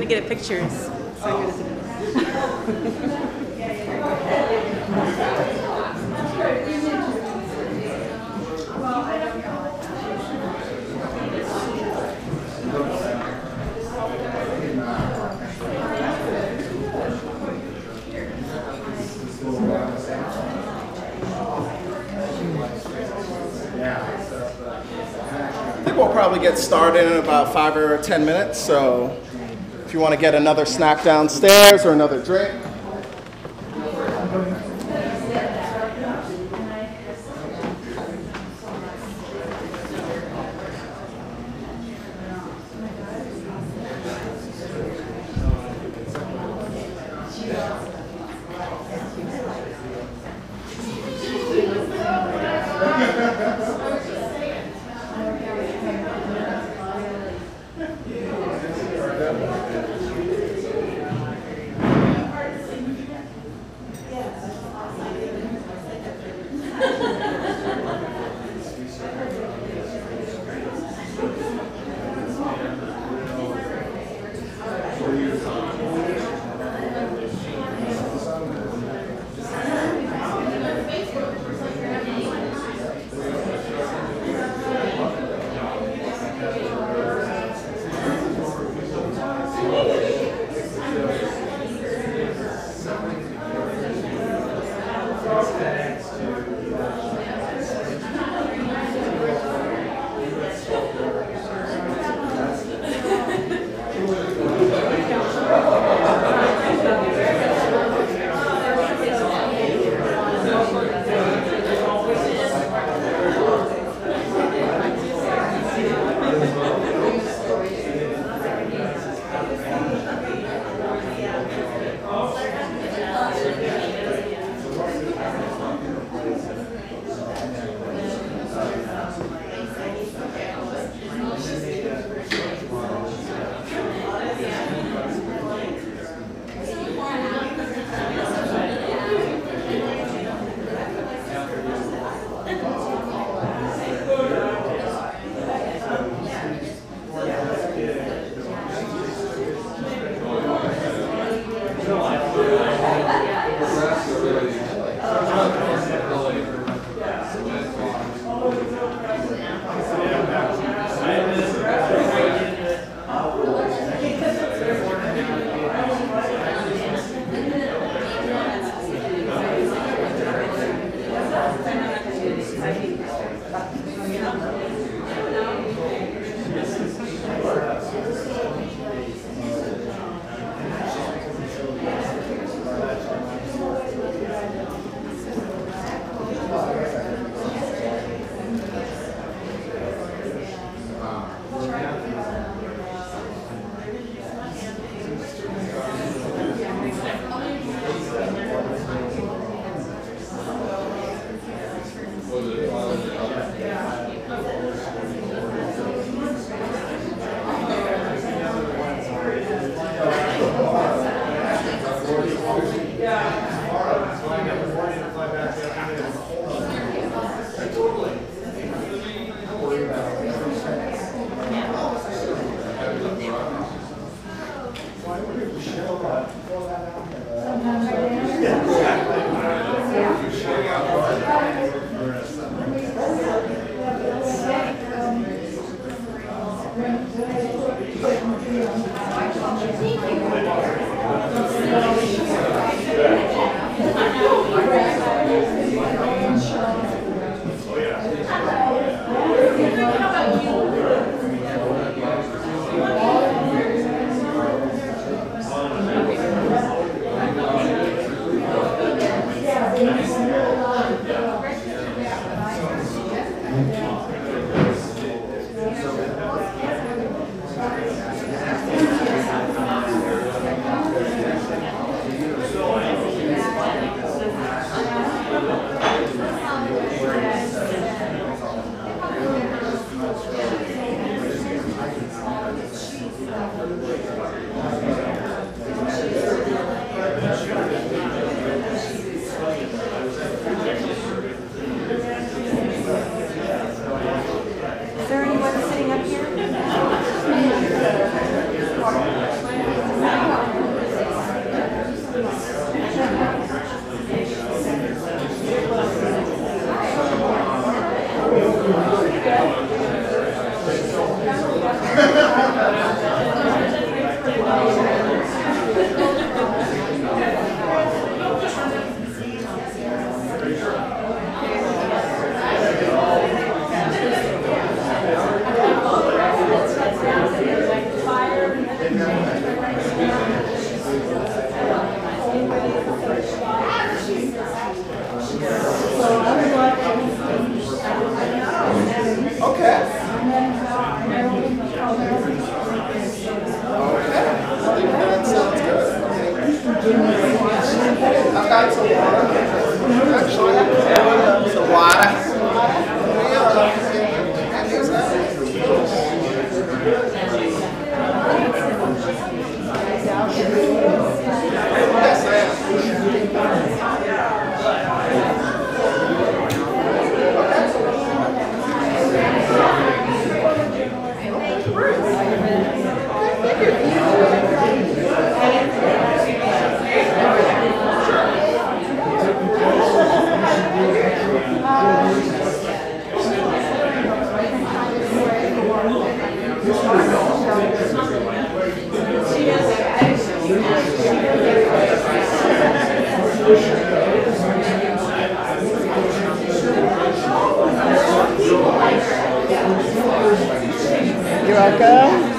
Get pictures. So I think we'll probably get started in about 5 or 10 minutes. So if you want to get another snack downstairs or another drink. You're welcome.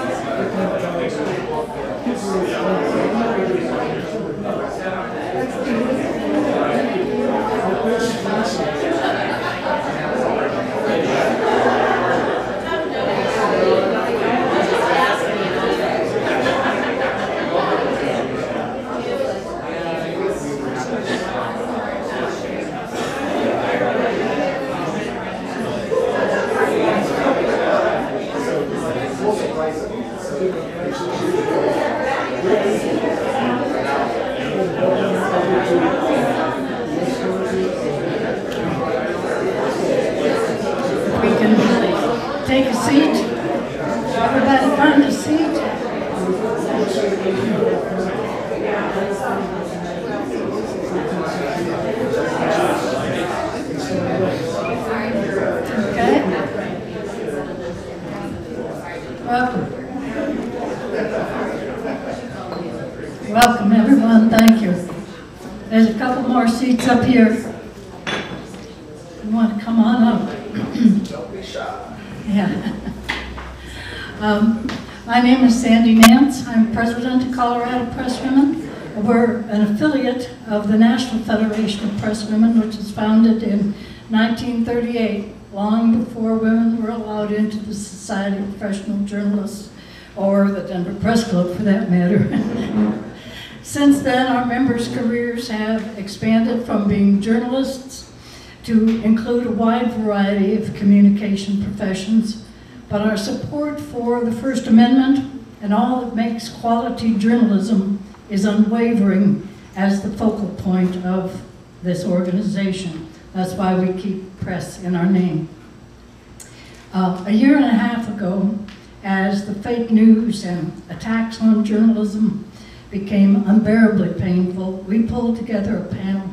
We can take a seat. Everybody find a seat. Okay. Welcome. Welcome, everyone. Thank you. There's a couple more seats up here. You want to come on up? Don't be shy. Yeah. My name is Sandy Nance. I'm president of Colorado Presswomen. We're an affiliate of the National Federation of Presswomen, which was founded in 1938, long before women were allowed into the Society of Professional Journalists, or the Denver Press Club for that matter. Since then, our members' careers have expanded from being journalists to include a wide variety of communication professions, but our support for the First Amendment and all that makes quality journalism is unwavering as the focal point of this organization. That's why we keep press in our name. A year and a half ago, as the fake news and attacks on journalism became unbearably painful, we pulled together a panel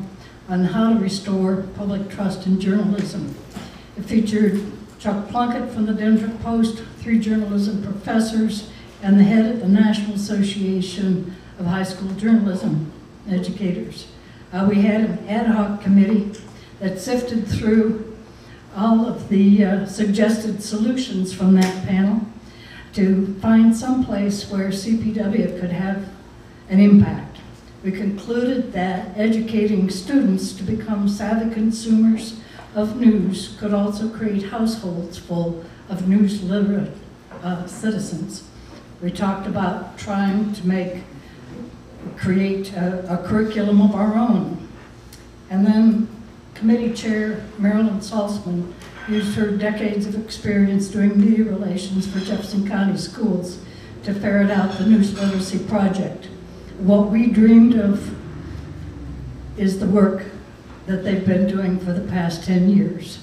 on how to restore public trust in journalism. It featured Chuck Plunkett from the Denver Post, 3 journalism professors, and the head of the National Association of High School Journalism Educators. We had an ad hoc committee that sifted through all of the suggested solutions from that panel to find some place where CPW could have an impact. We concluded that educating students to become savvy consumers of news could also create households full of news literate citizens. We talked about trying to create a curriculum of our own. And then committee chair Marilyn Salzman used her decades of experience doing media relations for Jefferson County Schools to ferret out the News Literacy Project. What we dreamed of is the work that they've been doing for the past 10 years,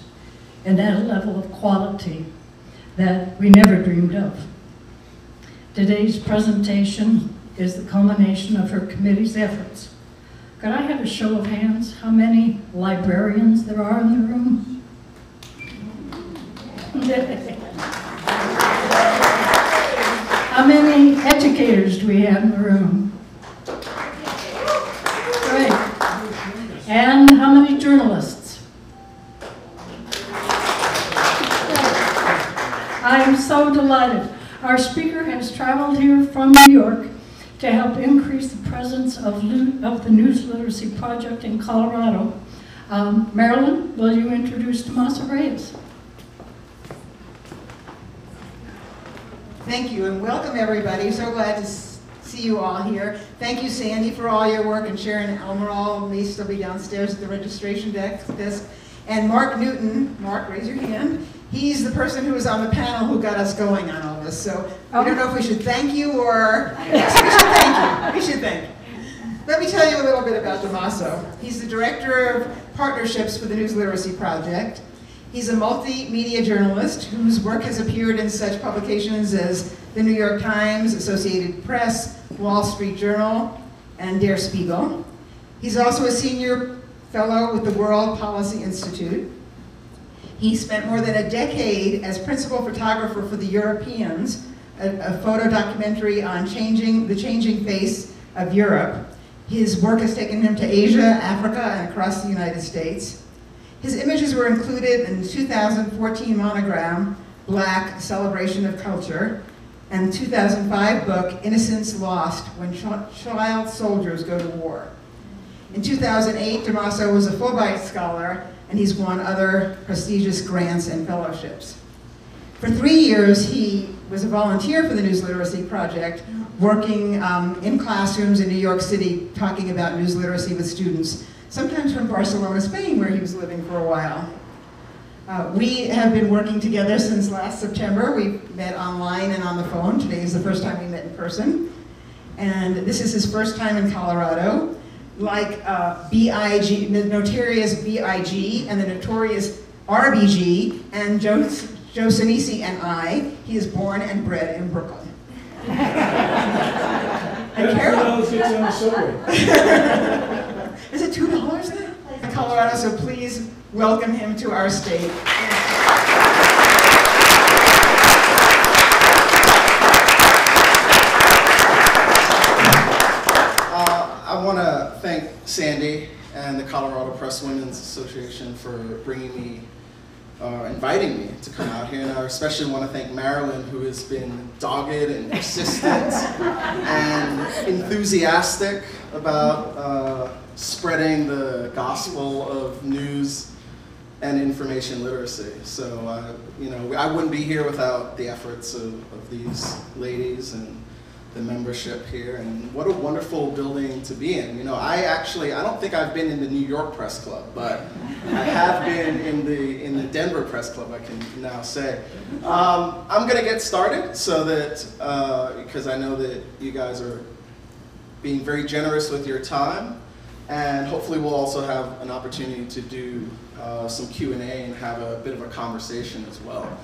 and at a level of quality that we never dreamed of. Today's presentation is the culmination of her committee's efforts. Could I have a show of hands? How many librarians there are in the room? How many educators do we have in the room? Great. And how many journalists? I'm so delighted. Our speaker has traveled here from New York to help increase the presence of the News Literacy Project in Colorado. Marilyn, will you introduce Damaso Reyes? Thank you, and welcome everybody. So glad to see you all here. Thank you, Sandy, for all your work, and Sharon Elmerall may still be downstairs at the registration desk. And Mark Newton. Mark, raise your hand. He's the person who was on the panel who got us going on all this. So I don't know if we should thank you or... Yes, we should thank you. We should thank you. Let me tell you a little bit about Damaso. He's the Director of Partnerships for the News Literacy Project. He's a multimedia journalist whose work has appeared in such publications as the New York Times, Associated Press, Wall Street Journal, and Der Spiegel. He's also a senior fellow with the World Policy Institute. He spent more than a decade as principal photographer for the Europeans, a photo documentary on the changing face of Europe. His work has taken him to Asia, Africa, and across the United States. His images were included in the 2014 monogram, Black, Celebration of Culture, and 2005 book, Innocence Lost, When Child Soldiers Go to War. In 2008, Damaso was a Fulbright Scholar, and he's won other prestigious grants and fellowships. For 3 years, he was a volunteer for the News Literacy Project, working in classrooms in New York City, talking about news literacy with students, sometimes from Barcelona, Spain, where he was living for a while. We have been working together since last September. We met online and on the phone. Today is the first time we met in person. And this is his first time in Colorado. Like BIG, the notorious BIG and the notorious RBG, and Joe Sinisi and I, he is born and bred in Brooklyn. And Carol. Is it $2 then? In Colorado, so please welcome him to our state. I want to thank Sandy and the Colorado Press Women's Association for inviting me to come out here, and I especially want to thank Marilyn, who has been dogged and persistent and enthusiastic about spreading the gospel of news and information literacy. So, you know, I wouldn't be here without the efforts of these ladies and the membership here, and what a wonderful building to be in. You know, I don't think I've been in the New York Press Club, but I have been in the Denver Press Club, I can now say. I'm gonna get started so that, because I know that you guys are being very generous with your time, and hopefully we'll also have an opportunity to do some Q&A and have a bit of a conversation as well.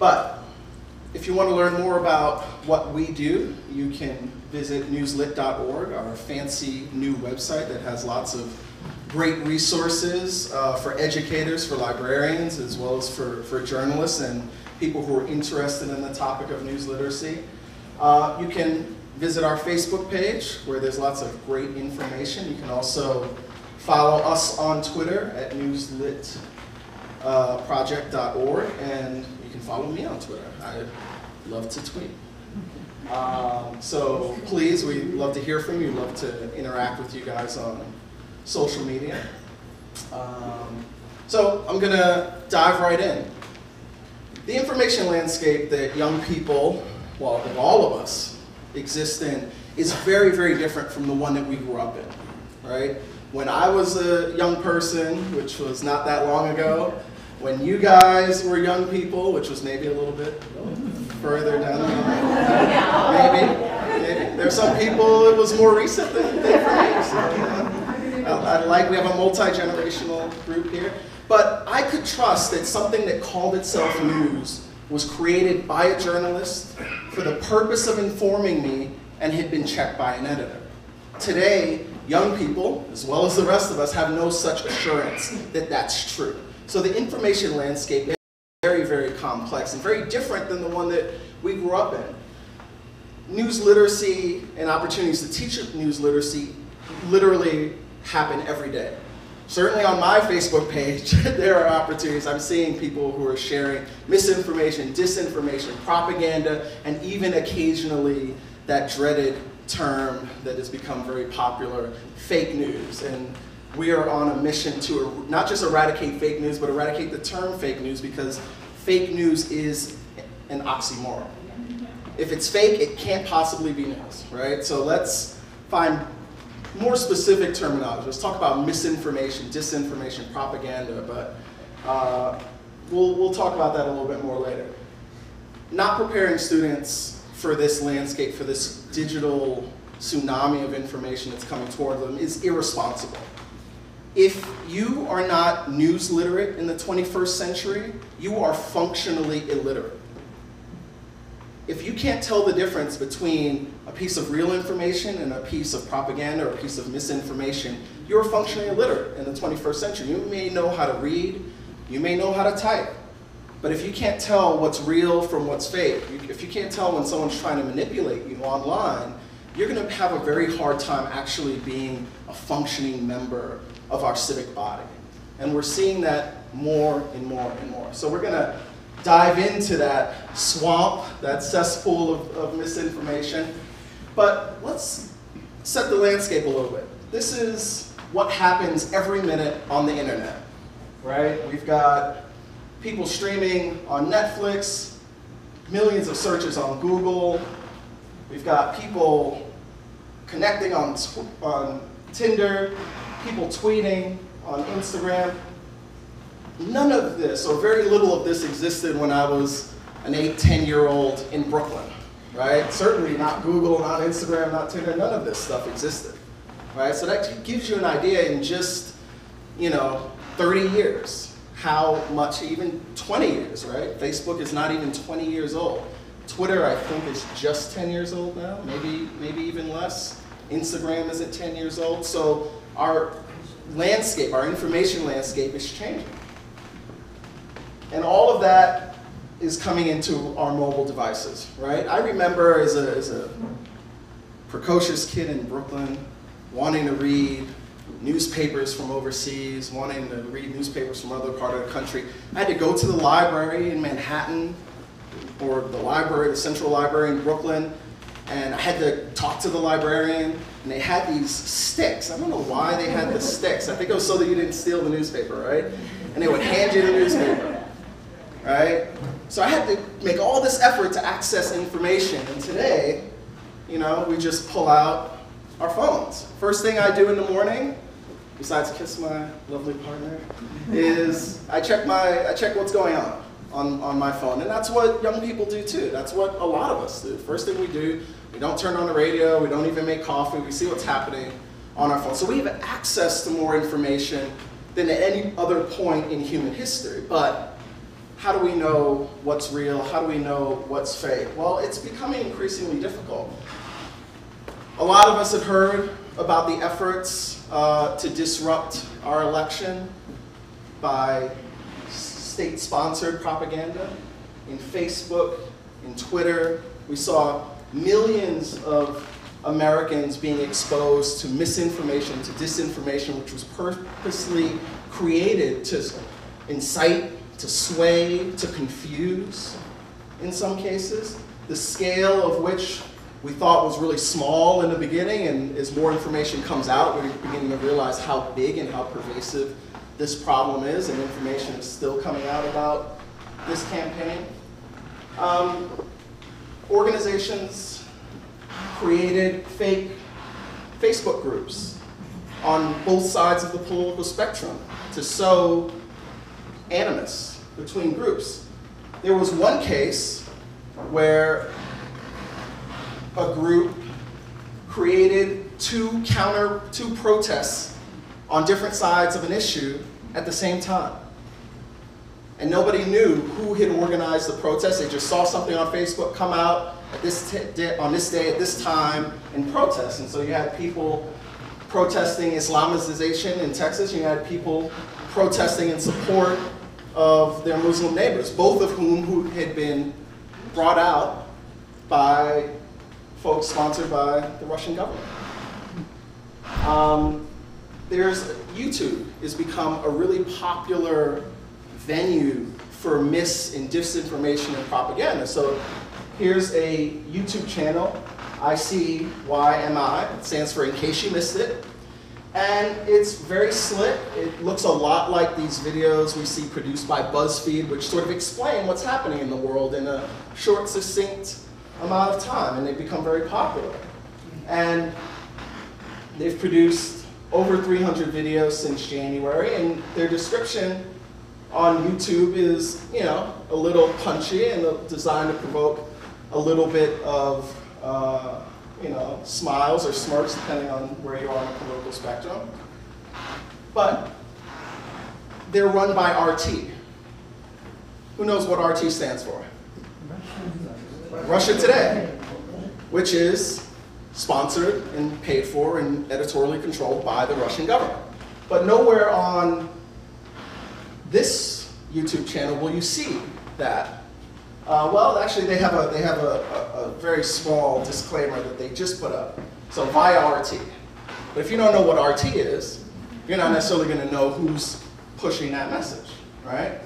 But if you want to learn more about what we do, you can visit newslit.org, our fancy new website that has lots of great resources for educators, for librarians, as well as for journalists and people who are interested in the topic of news literacy. You can visit our Facebook page, where there's lots of great information. You can also follow us on Twitter at newslitproject.org, and you can follow me on Twitter. I love to tweet. So please, we'd love to hear from you. We'd love to interact with you guys on social media. So I'm going to dive right in. The information landscape that young people, well, that all of us exist in, is very, very different from the one that we grew up in, right? When I was a young person, which was not that long ago, when you guys were young people, which was maybe a little bit further down the line, maybe. There's some people it was more recent than for me. So, we have a multi-generational group here. But I could trust that something that called itself news was created by a journalist for the purpose of informing me and had been checked by an editor. Today, young people, as well as the rest of us, have no such assurance that that's true. So the information landscape is very, very complex and very different than the one that we grew up in. News literacy and opportunities to teach news literacy literally happen every day. Certainly on my Facebook page, there are opportunities. I'm seeing people who are sharing misinformation, disinformation, propaganda, and even occasionally that dreaded term that has become very popular, fake news. And we are on a mission to not just eradicate fake news, but eradicate the term fake news, because fake news is an oxymoron. If it's fake, it can't possibly be news, right? So let's find more specific terminology. Let's talk about misinformation, disinformation, propaganda, but we'll talk about that a little bit more later. Not preparing students for this landscape, for this digital tsunami of information that's coming toward them is irresponsible. If you are not news literate in the 21st century, you are functionally illiterate. If you can't tell the difference between a piece of real information and a piece of propaganda or a piece of misinformation, you're functionally illiterate in the 21st century. You may know how to read, you may know how to type, but if you can't tell what's real from what's fake, if you can't tell when someone's trying to manipulate you online, you're going to have a very hard time actually being a functioning member of our civic body. And we're seeing that more and more and more. So we're going to dive into that swamp, that cesspool of misinformation. But let's set the landscape a little bit. This is what happens every minute on the internet, right? We've got people streaming on Netflix, millions of searches on Google. We've got people connecting on Tinder, people tweeting on Instagram. None of this, or very little of this, existed when I was an 8, 10-year-old in Brooklyn, right? Certainly not Google, not Instagram, not Tinder, none of this stuff existed, right? So that gives you an idea in just, 30 years, how much, even 20 years, right? Facebook is not even 20 years old. Twitter, I think, is just 10 years old now, maybe even less. Instagram isn't 10 years old. So our landscape, our information landscape is changing. And all of that is coming into our mobile devices, right? I remember as a precocious kid in Brooklyn wanting to read newspapers from overseas, wanting to read newspapers from other part of the country. I had to go to the library in Manhattan, or the Central Library in Brooklyn, and I had to talk to the librarian, and they had these sticks. I don't know why they had the sticks. I think it was so that you didn't steal the newspaper, right? And they would hand you the newspaper, right? So I had to make all this effort to access information, and today, we just pull out our phones. First thing I do in the morning, besides kiss my lovely partner, is I check what's going on my phone. And that's what young people do too. That's what a lot of us do. First thing we do, we don't turn on the radio, we don't even make coffee, we see what's happening on our phone. So we have access to more information than at any other point in human history. But how do we know what's real? How do we know what's fake? Well, it's becoming increasingly difficult. A lot of us have heard about the efforts to disrupt our election by state-sponsored propaganda. In Facebook, in Twitter, we saw millions of Americans being exposed to misinformation, to disinformation, which was purposely created to incite, to sway, to confuse in some cases. The scale of which we thought was really small in the beginning, and as more information comes out, we're beginning to realize how big and how pervasive this problem is, and information is still coming out about this campaign. Organizations created fake Facebook groups on both sides of the political spectrum to sow animus between groups. There was one case where a group created two protests on different sides of an issue at the same time. And nobody knew who had organized the protest. They just saw something on Facebook come out on this day at this time and protest. And so you had people protesting Islamization in Texas. You had people protesting in support of their Muslim neighbors, both of whom had been brought out by folks sponsored by the Russian government. YouTube has become a really popular venue for mis and disinformation and propaganda. So here's a YouTube channel, ICYMI. It stands for In Case You Missed It. And it's very slick. It looks a lot like these videos we see produced by BuzzFeed, which sort of explain what's happening in the world in a short, succinct amount of time, and they've become very popular. And they've produced over 300 videos since January, and their description on YouTube is, a little punchy and designed to provoke a little bit of, smiles or smirks, depending on where you are on the political spectrum. But they're run by RT. Who knows what RT stands for? Russia Today, which is sponsored and paid for and editorially controlled by the Russian government. But nowhere on this YouTube channel will you see that Well, actually, they have a very small disclaimer that they just put up. So via RT. But if you don't know what RT is, you're not necessarily going to know who's pushing that message, right?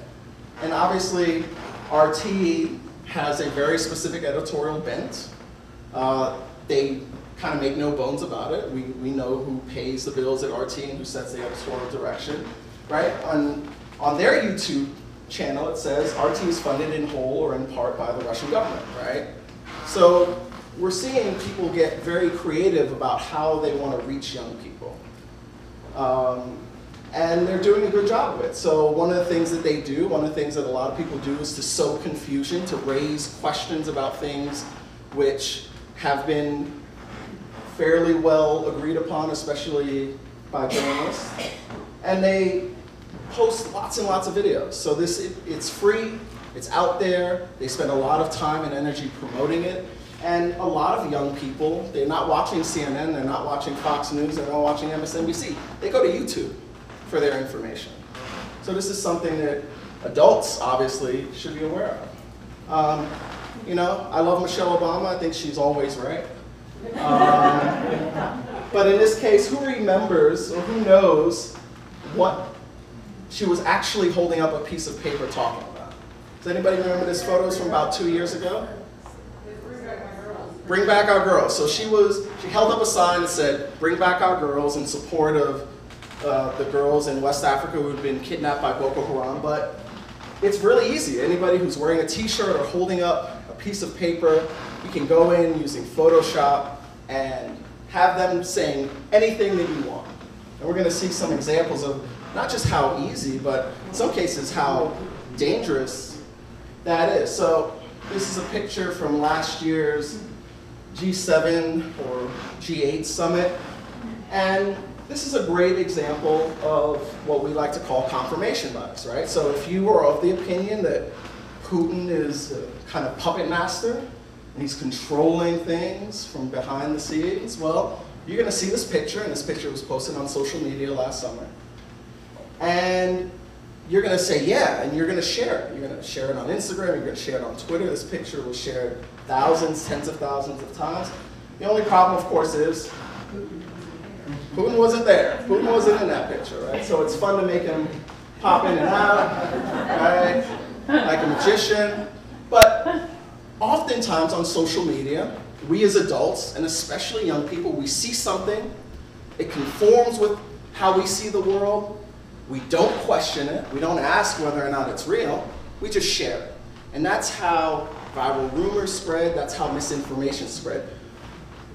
And obviously, RT has a very specific editorial bent. They kind of make no bones about it. We know who pays the bills at RT and who sets the editorial direction, right? On their YouTube channel, it says RT is funded in whole or in part by the Russian government, right? So we're seeing people get very creative about how they want to reach young people. And they're doing a good job of it. So one of the things that they do, one of the things that a lot of people do is to sow confusion, to raise questions about things which have been fairly well agreed upon, especially by journalists. And they post lots and lots of videos. So it's free, it's out there, they spend a lot of time and energy promoting it. And a lot of young people, they're not watching CNN, they're not watching Fox News, they're not watching MSNBC. They go to YouTube for their information. So this is something that adults, obviously, should be aware of. You know, I love Michelle Obama, I think she's always right. But in this case, who remembers or who knows what she was actually holding up a piece of paper talking about? Does anybody remember this photos from about 2 years ago? Bring back our girls. So she held up a sign that said, "Bring back our girls," in support of the girls in West Africa who had been kidnapped by Boko Haram. But it's really easy. Anybody who's wearing a t-shirt or holding up a piece of paper, you can go in using Photoshop and have them saying anything that you want. And we're going to see some examples of not just how easy, but in some cases how dangerous that is. So this is a picture from last year's G7 or G8 summit. And this is a great example of what we like to call confirmation bias, right? So if you are of the opinion that Putin is a kind of puppet master, and he's controlling things from behind the scenes, well, you're going to see this picture, and this picture was posted on social media last summer. And you're going to say, yeah, and you're going to share it. You're going to share it on Instagram, you're going to share it on Twitter. This picture was shared thousands, tens of thousands of times. The only problem, of course, is Putin wasn't there. Putin wasn't in that picture, right? So it's fun to make him pop in and out, right? Like a magician. But oftentimes on social media, we as adults, and especially young people, we see something, it conforms with how we see the world, we don't question it, we don't ask whether or not it's real, we just share it. And that's how viral rumors spread, that's how misinformation spread.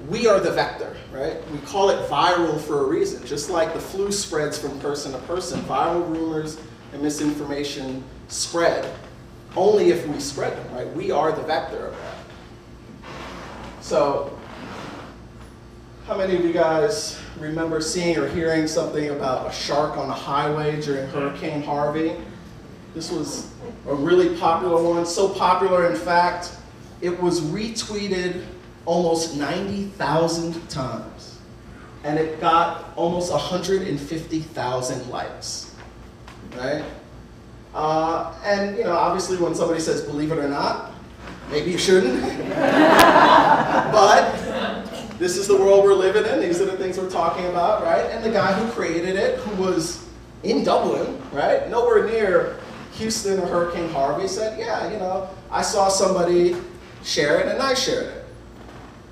We are the vector, right? We call it viral for a reason. Just like the flu spreads from person to person, viral rumors and misinformation spread only if we spread them, right? We are the vector of that. So, how many of you guys remember seeing or hearing something about a shark on a highway during Hurricane Harvey? This was a really popular one, so popular in fact, it was retweeted almost 90,000 times. And it got almost 150,000 likes, right? And you know, obviously when somebody says believe it or not, maybe you shouldn't. But this is the world we're living in, these are the things we're talking about, right? And the guy who created it, who was in Dublin, right? Nowhere near Houston or Hurricane Harvey, said, yeah, you know, I saw somebody share it and I shared it.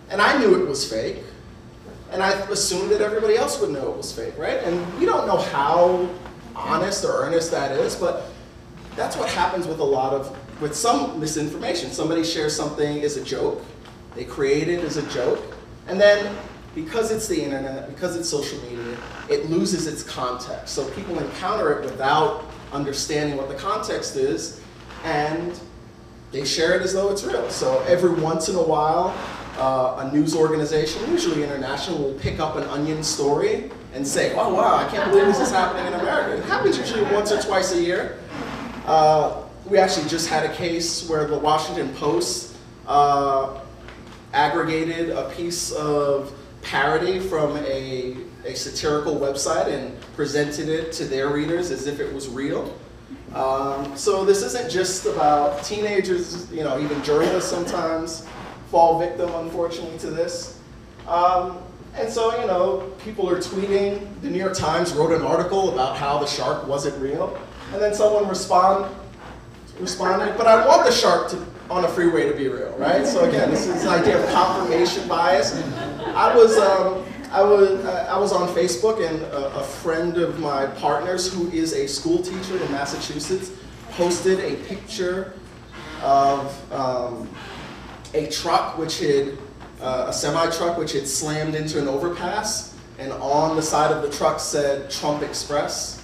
And I knew it was fake. And I assumed that everybody else would know it was fake, right? And we don't know how honest or earnest that is, but that's what happens with some misinformation. Somebody shares something as a joke, they create it as a joke, and then because it's the internet, because it's social media, it loses its context. So people encounter it without understanding what the context is, and they share it as though it's real. So every once in a while, a news organization, usually international, will pick up an Onion story and say, oh wow, I can't believe this is happening in America. It happens usually once or twice a year. We actually just had a case where the Washington Post aggregated a piece of parody from a satirical website and presented it to their readers as if it was real. So this isn't just about teenagers, you know, even journalists sometimes fall victim, unfortunately, to this. And so, you know, people are tweeting. The New York Times wrote an article about how the shark wasn't real. And then someone responded, but I want the shark on a freeway to be real, right? So again, this is the idea of confirmation bias. I was on Facebook, and a friend of my partner's who is a school teacher in Massachusetts posted a picture of a truck which had, a semi-truck which had slammed into an overpass, and on the side of the truck said Trump Express.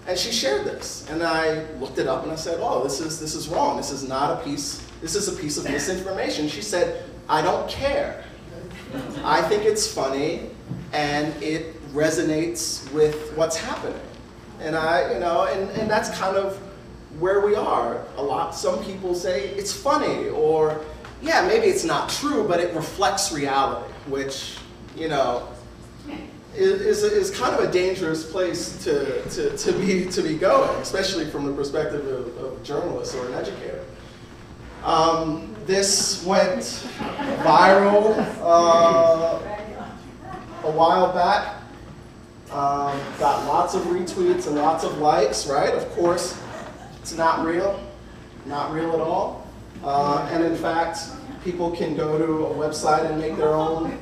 And she shared this, and I looked it up and I said, oh, this is wrong. This is not a piece, this is a piece of misinformation. She said, I don't care. I think it's funny, and it resonates with what's happening. And and that's kind of where we are. Some people say it's funny, or yeah, maybe it's not true, but it reflects reality, which, you know, is kind of a dangerous place to be going, especially from the perspective of a journalist or an educator. This went viral a while back. Got lots of retweets and lots of likes, right? Of course, it's not real at all. And in fact, people can go to a website and make their own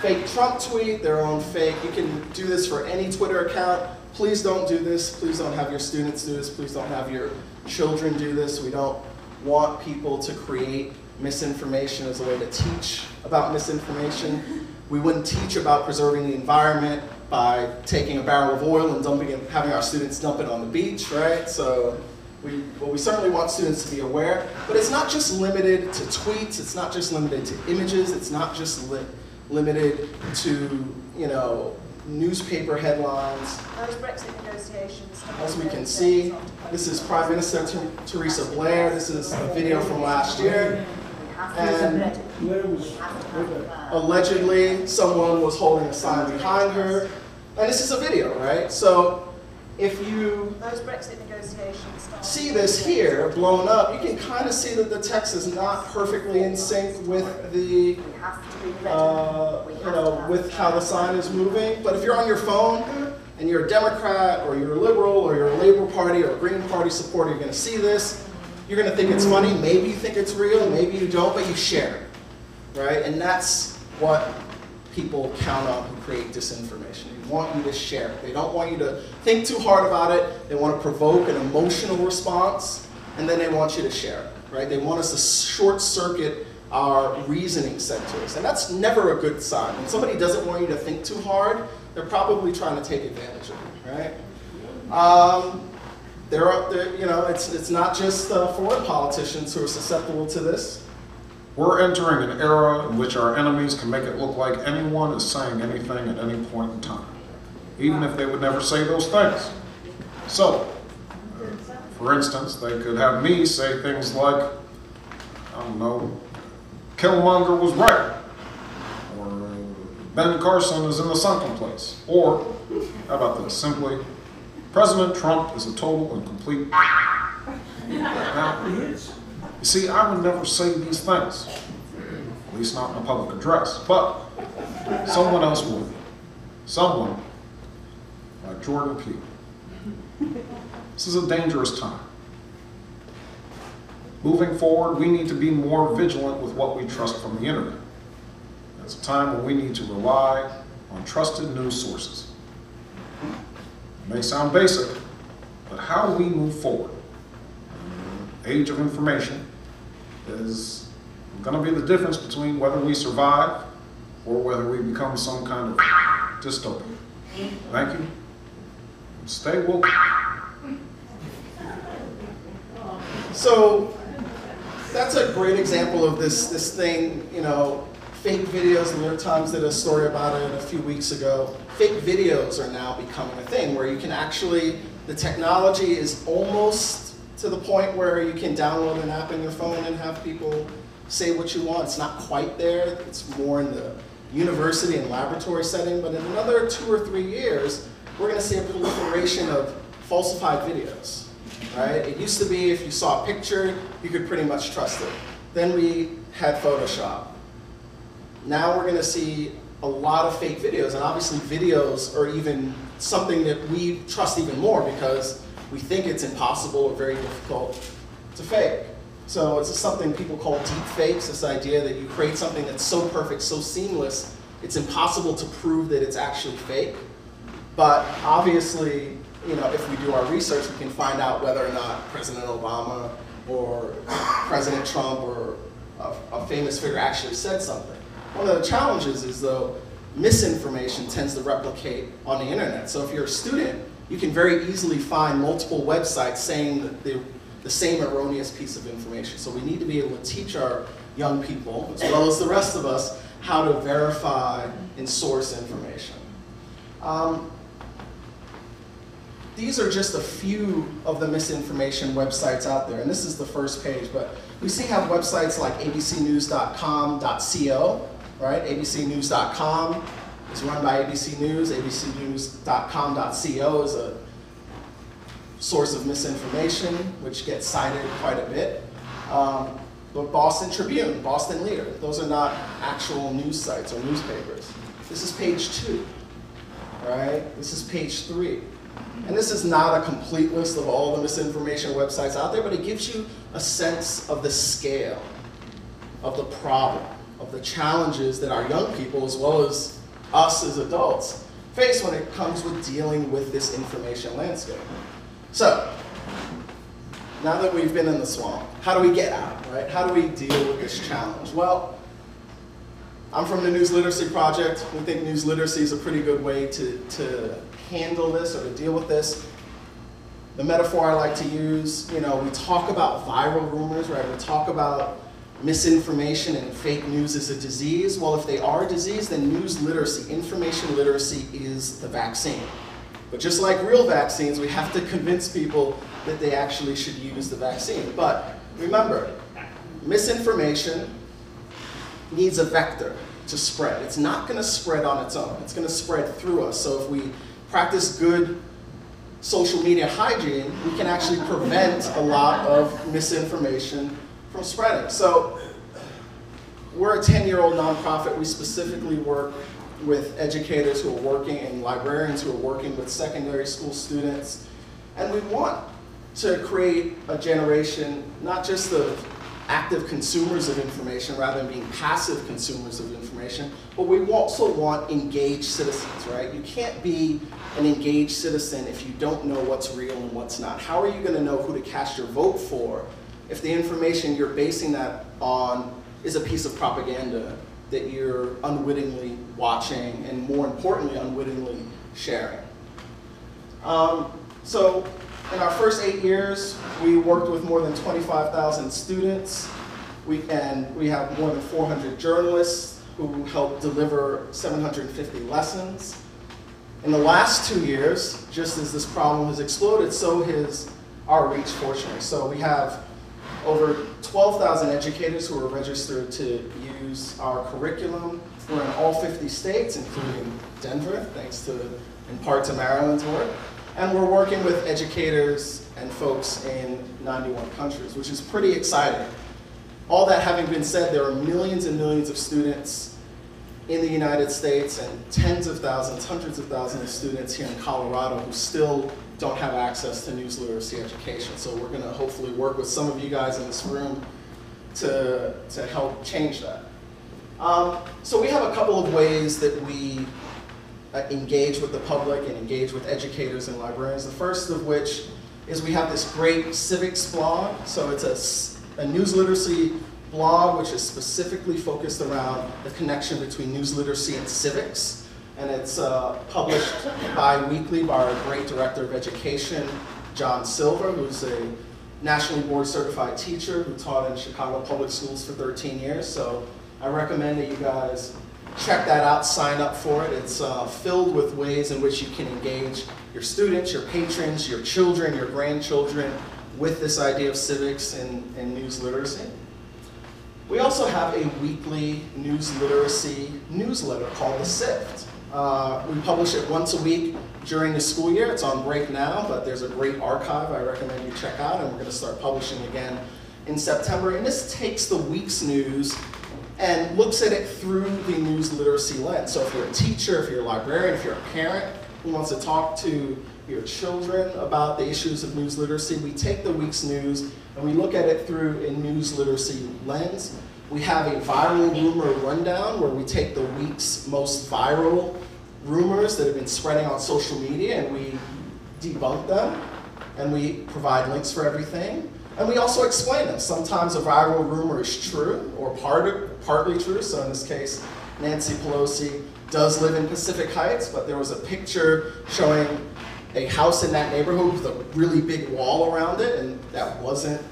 fake Trump tweet, their own fake. You can do this for any Twitter account. Please don't do this. Please don't have your students do this. Please don't have your children do this. We don't want people to create misinformation as a way to teach about misinformation. We wouldn't teach about preserving the environment by taking a barrel of oil and dumping it, having our students dump it on the beach, right? So we certainly want students to be aware, but it's not just limited to tweets, it's not just limited to images, it's not just limited to, you know, newspaper headlines. Those Brexit negotiations. As we can see, this is Prime Minister Theresa Blair. This is a video from last year. And allegedly, someone was holding a sign behind her. And this is a video, right? So if you Those Brexit negotiations see this here blown up, you can kind of see that the text is not perfectly in sync with the, with how the sign is moving. But if you're on your phone and you're a Democrat or you're a liberal or you're a Labor Party or a Green Party supporter, you're going to see this. You're going to think it's funny. Maybe you think it's real. Maybe you don't, but you share it, right? And that's what people count on who create disinformation. They want you to share it. They don't want you to think too hard about it. They want to provoke an emotional response, and then they want you to share it, right? They want us to short circuit our reasoning set to us, and that's never a good sign. When somebody doesn't want you to think too hard, they're probably trying to take advantage of you, right? It's not just foreign politicians who are susceptible to this. We're entering an era in which our enemies can make it look like anyone is saying anything at any point in time, even if they would never say those things. So, for instance, they could have me say things like, I don't know, Killmonger was right, or Ben Carson is in the sunken place, or, how about this, simply, President Trump is a total and complete. Now, you see, I would never say these things, at least not in a public address, but someone else would. Someone like Jordan Peele. This is a dangerous time. Moving forward, we need to be more vigilant with what we trust from the internet. It's a time when we need to rely on trusted news sources. It may sound basic, but how we move forward in the age of information is going to be the difference between whether we survive or whether we become some kind of dystopia. Thank you. Stay woke. So that's a great example of this thing, you know, fake videos. The New York Times did a story about it a few weeks ago. Fake videos are now becoming a thing where you can actually, the technology is almost to the point where you can download an app in your phone and have people say what you want. It's not quite there. It's more in the university and laboratory setting, but in another 2 or 3 years, we're going to see a proliferation of falsified videos. right? It used to be if you saw a picture, you could pretty much trust it. Then we had Photoshop. Now we're gonna see a lot of fake videos, and obviously videos are even something that we trust even more because we think it's impossible or very difficult to fake. So it's something people call deep fakes, this idea that you create something that's so perfect, so seamless, it's impossible to prove that it's actually fake. But obviously, you know, if we do our research, we can find out whether or not President Obama or President Trump or a famous figure actually said something. One of the challenges is, though, misinformation tends to replicate on the internet. So if you're a student, you can very easily find multiple websites saying that they're the same erroneous piece of information. So we need to be able to teach our young people, as well as the rest of us, how to verify and source information. These are just a few of the misinformation websites out there, and this is the first page, but we see have websites like abcnews.com.co, right? abcnews.com is run by ABC News. abcnews.com.co is a source of misinformation, which gets cited quite a bit. But Boston Tribune, Boston Leader, those are not actual news sites or newspapers. This is page 2, right? This is page 3. And this is not a complete list of all the misinformation websites out there, but it gives you a sense of the scale of the problem, of the challenges that our young people, as well as us as adults, face when it comes with dealing with this information landscape. So, now that we've been in the swamp, how do we get out, right? How do we deal with this challenge? Well, I'm from the News Literacy Project. We think news literacy is a pretty good way to handle this or to deal with this. The metaphor I like to use, you know, we talk about viral rumors, right? We talk about misinformation and fake news as a disease. Well, if they are a disease, then news literacy, information literacy is the vaccine. But just like real vaccines, we have to convince people that they actually should use the vaccine. But remember, misinformation needs a vector to spread. It's not going to spread on its own. It's going to spread through us. So if we practice good social media hygiene, we can actually prevent a lot of misinformation from spreading. So we're a 10-year-old nonprofit. We specifically work with educators who are working and librarians who are working with secondary school students. And we want to create a generation, not just of active consumers of information rather than being passive consumers of information, but we also want engaged citizens, right? You can't be an engaged citizen if you don't know what's real and what's not. How are you going to know who to cast your vote for if the information you're basing that on is a piece of propaganda that you're unwittingly watching and, more importantly, unwittingly sharing? So in our first 8 years, we worked with more than 25,000 students. We have more than 400 journalists who helped deliver 750 lessons. In the last 2 years, just as this problem has exploded, so has our reach, fortunately. So we have over 12,000 educators who are registered to use our curriculum. We're in all 50 states, including Denver, thanks to, in part to Maryland's work. And we're working with educators and folks in 91 countries, which is pretty exciting. All that having been said, there are millions and millions of students in the United States and tens of thousands, hundreds of thousands of students here in Colorado who still don't have access to news literacy education. So we're going to hopefully work with some of you guys in this room to help change that. So we have a couple of ways that we engage with the public and engage with educators and librarians. The first of which is we have this great civics blog. So it's a news literacy blog which is specifically focused around the connection between news literacy and civics. And it's published bi-weekly by our great director of education, John Silver, who's a nationally board certified teacher who taught in Chicago public schools for 13 years. So I recommend that you guys check that out, sign up for it. It's filled with ways in which you can engage your students, your patrons, your children, your grandchildren with this idea of civics and news literacy. We also have a weekly news literacy newsletter called The Sift. We publish it once a week, during the school year. It's on break now, but there's a great archive I recommend you check out, and we're going to start publishing again in September. And this takes the week's news and looks at it through the news literacy lens. So if you're a teacher, if you're a librarian, if you're a parent who wants to talk to your children about the issues of news literacy, we take the week's news and we look at it through a news literacy lens. We have a viral rumor rundown where we take the week's most viral rumors that have been spreading on social media and we debunk them and we provide links for everything. And we also explain them. Sometimes a viral rumor is true or partly true. So in this case, Nancy Pelosi does live in Pacific Heights, but there was a picture showing a house in that neighborhood with a really big wall around it, and that wasn't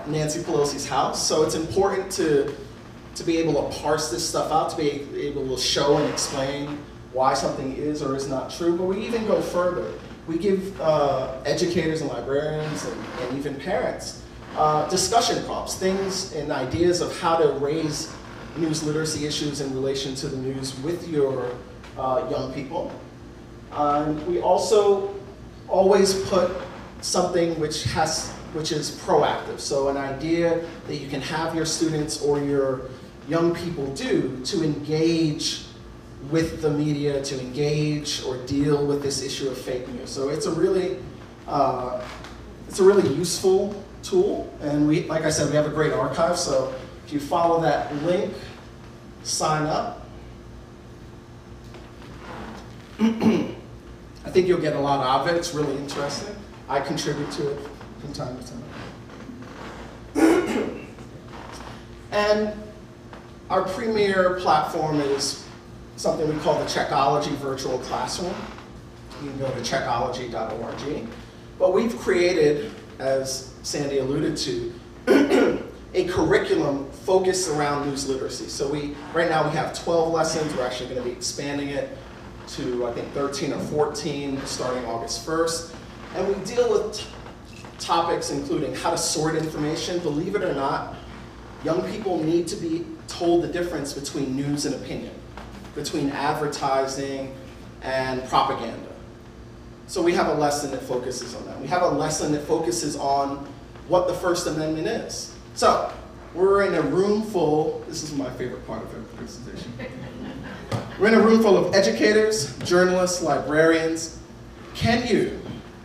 Nancy Pelosi's house. So it's important to be able to parse this stuff out, to be able to show and explain why something is or is not true. But we even go further. We give educators and librarians and even parents discussion prompts, things and ideas of how to raise news literacy issues in relation to the news with your young people. We also always put something which is proactive. So an idea that you can have your students or your young people do to engage with the media, to engage or deal with this issue of fake news. So it's a really useful tool, and like I said, we have a great archive. So if you follow that link, sign up. I think you'll get a lot out of it. It's really interesting. I contribute to it from time to time. And our premier platform is something we call the Checkology Virtual Classroom. You can go to checkology.org. But we've created, as Sandy alluded to, a curriculum focused around news literacy. So right now we have 12 lessons. We're actually going to be expanding it to, I think, 13 or 14 starting August 1st. And we deal with topics including how to sort information. Believe it or not, young people need to be told the difference between news and opinion, between advertising and propaganda. So we have a lesson that focuses on that. We have a lesson that focuses on what the First Amendment is. So we're in a room full, this is my favorite part of every presentation. We're in a room full of educators, journalists, librarians. Can you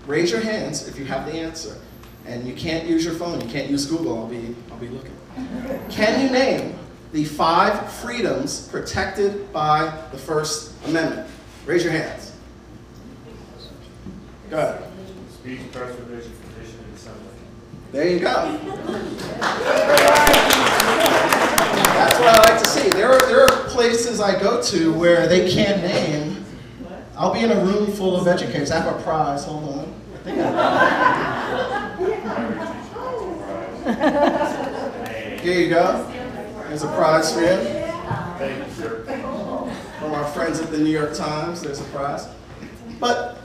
raise your hands if you have the answer? And you can't use your phone, you can't use Google, I'll be looking. Can you name the 5 freedoms protected by the First Amendment? Raise your hands. Go ahead. Speech, press release, petition, and assembly. There you go. That's what I like to see. There are places I go to where they can't name. I'll be in a room full of educators. I have a prize. Hold on. I think Here you go. There's a prize for you. Thank you, sir. From our friends at the New York Times, there's a prize. But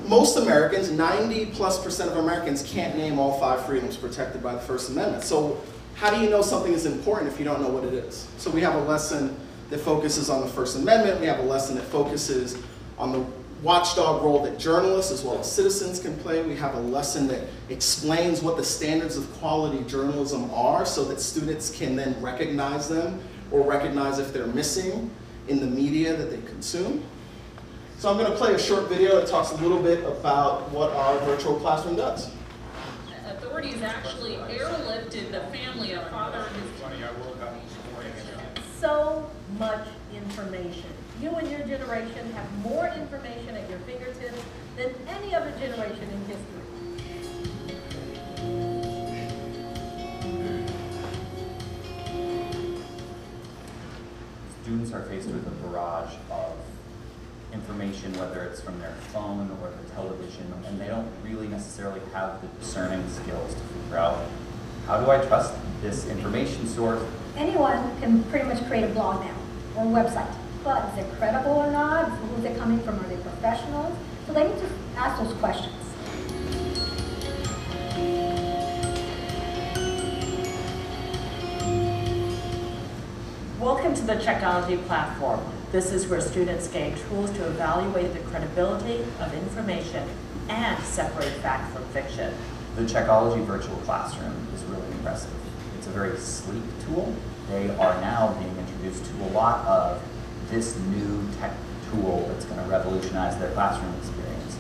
most Americans, 90+% of Americans, can't name all 5 freedoms protected by the First Amendment. So how do you know something is important if you don't know what it is? So we have a lesson that focuses on the First Amendment. We have a lesson that focuses on the watchdog role that journalists as well as citizens can play. We have a lesson that explains what the standards of quality journalism are so that students can then recognize them or recognize if they're missing in the media that they consume. So I'm going to play a short video that talks a little bit about what our virtual classroom does. Authorities actually airlifted the family of father and his so much information. You and your generation have more information at your fingertips than any other generation in history. Students are faced with a barrage of information, whether it's from their phone or the television, and they don't really necessarily have the discerning skills to figure out, how do I trust this information source? Anyone can pretty much create a blog now or a website, but is it credible or not? Who's it coming from? Are they professionals? So they need to ask those questions. Welcome to the Checkology platform. This is where students gain tools to evaluate the credibility of information and separate fact from fiction. The Checkology virtual classroom is really impressive. It's a very sleek tool. They are now being introduced to a lot of this new tech tool that's going to revolutionize their classroom experience.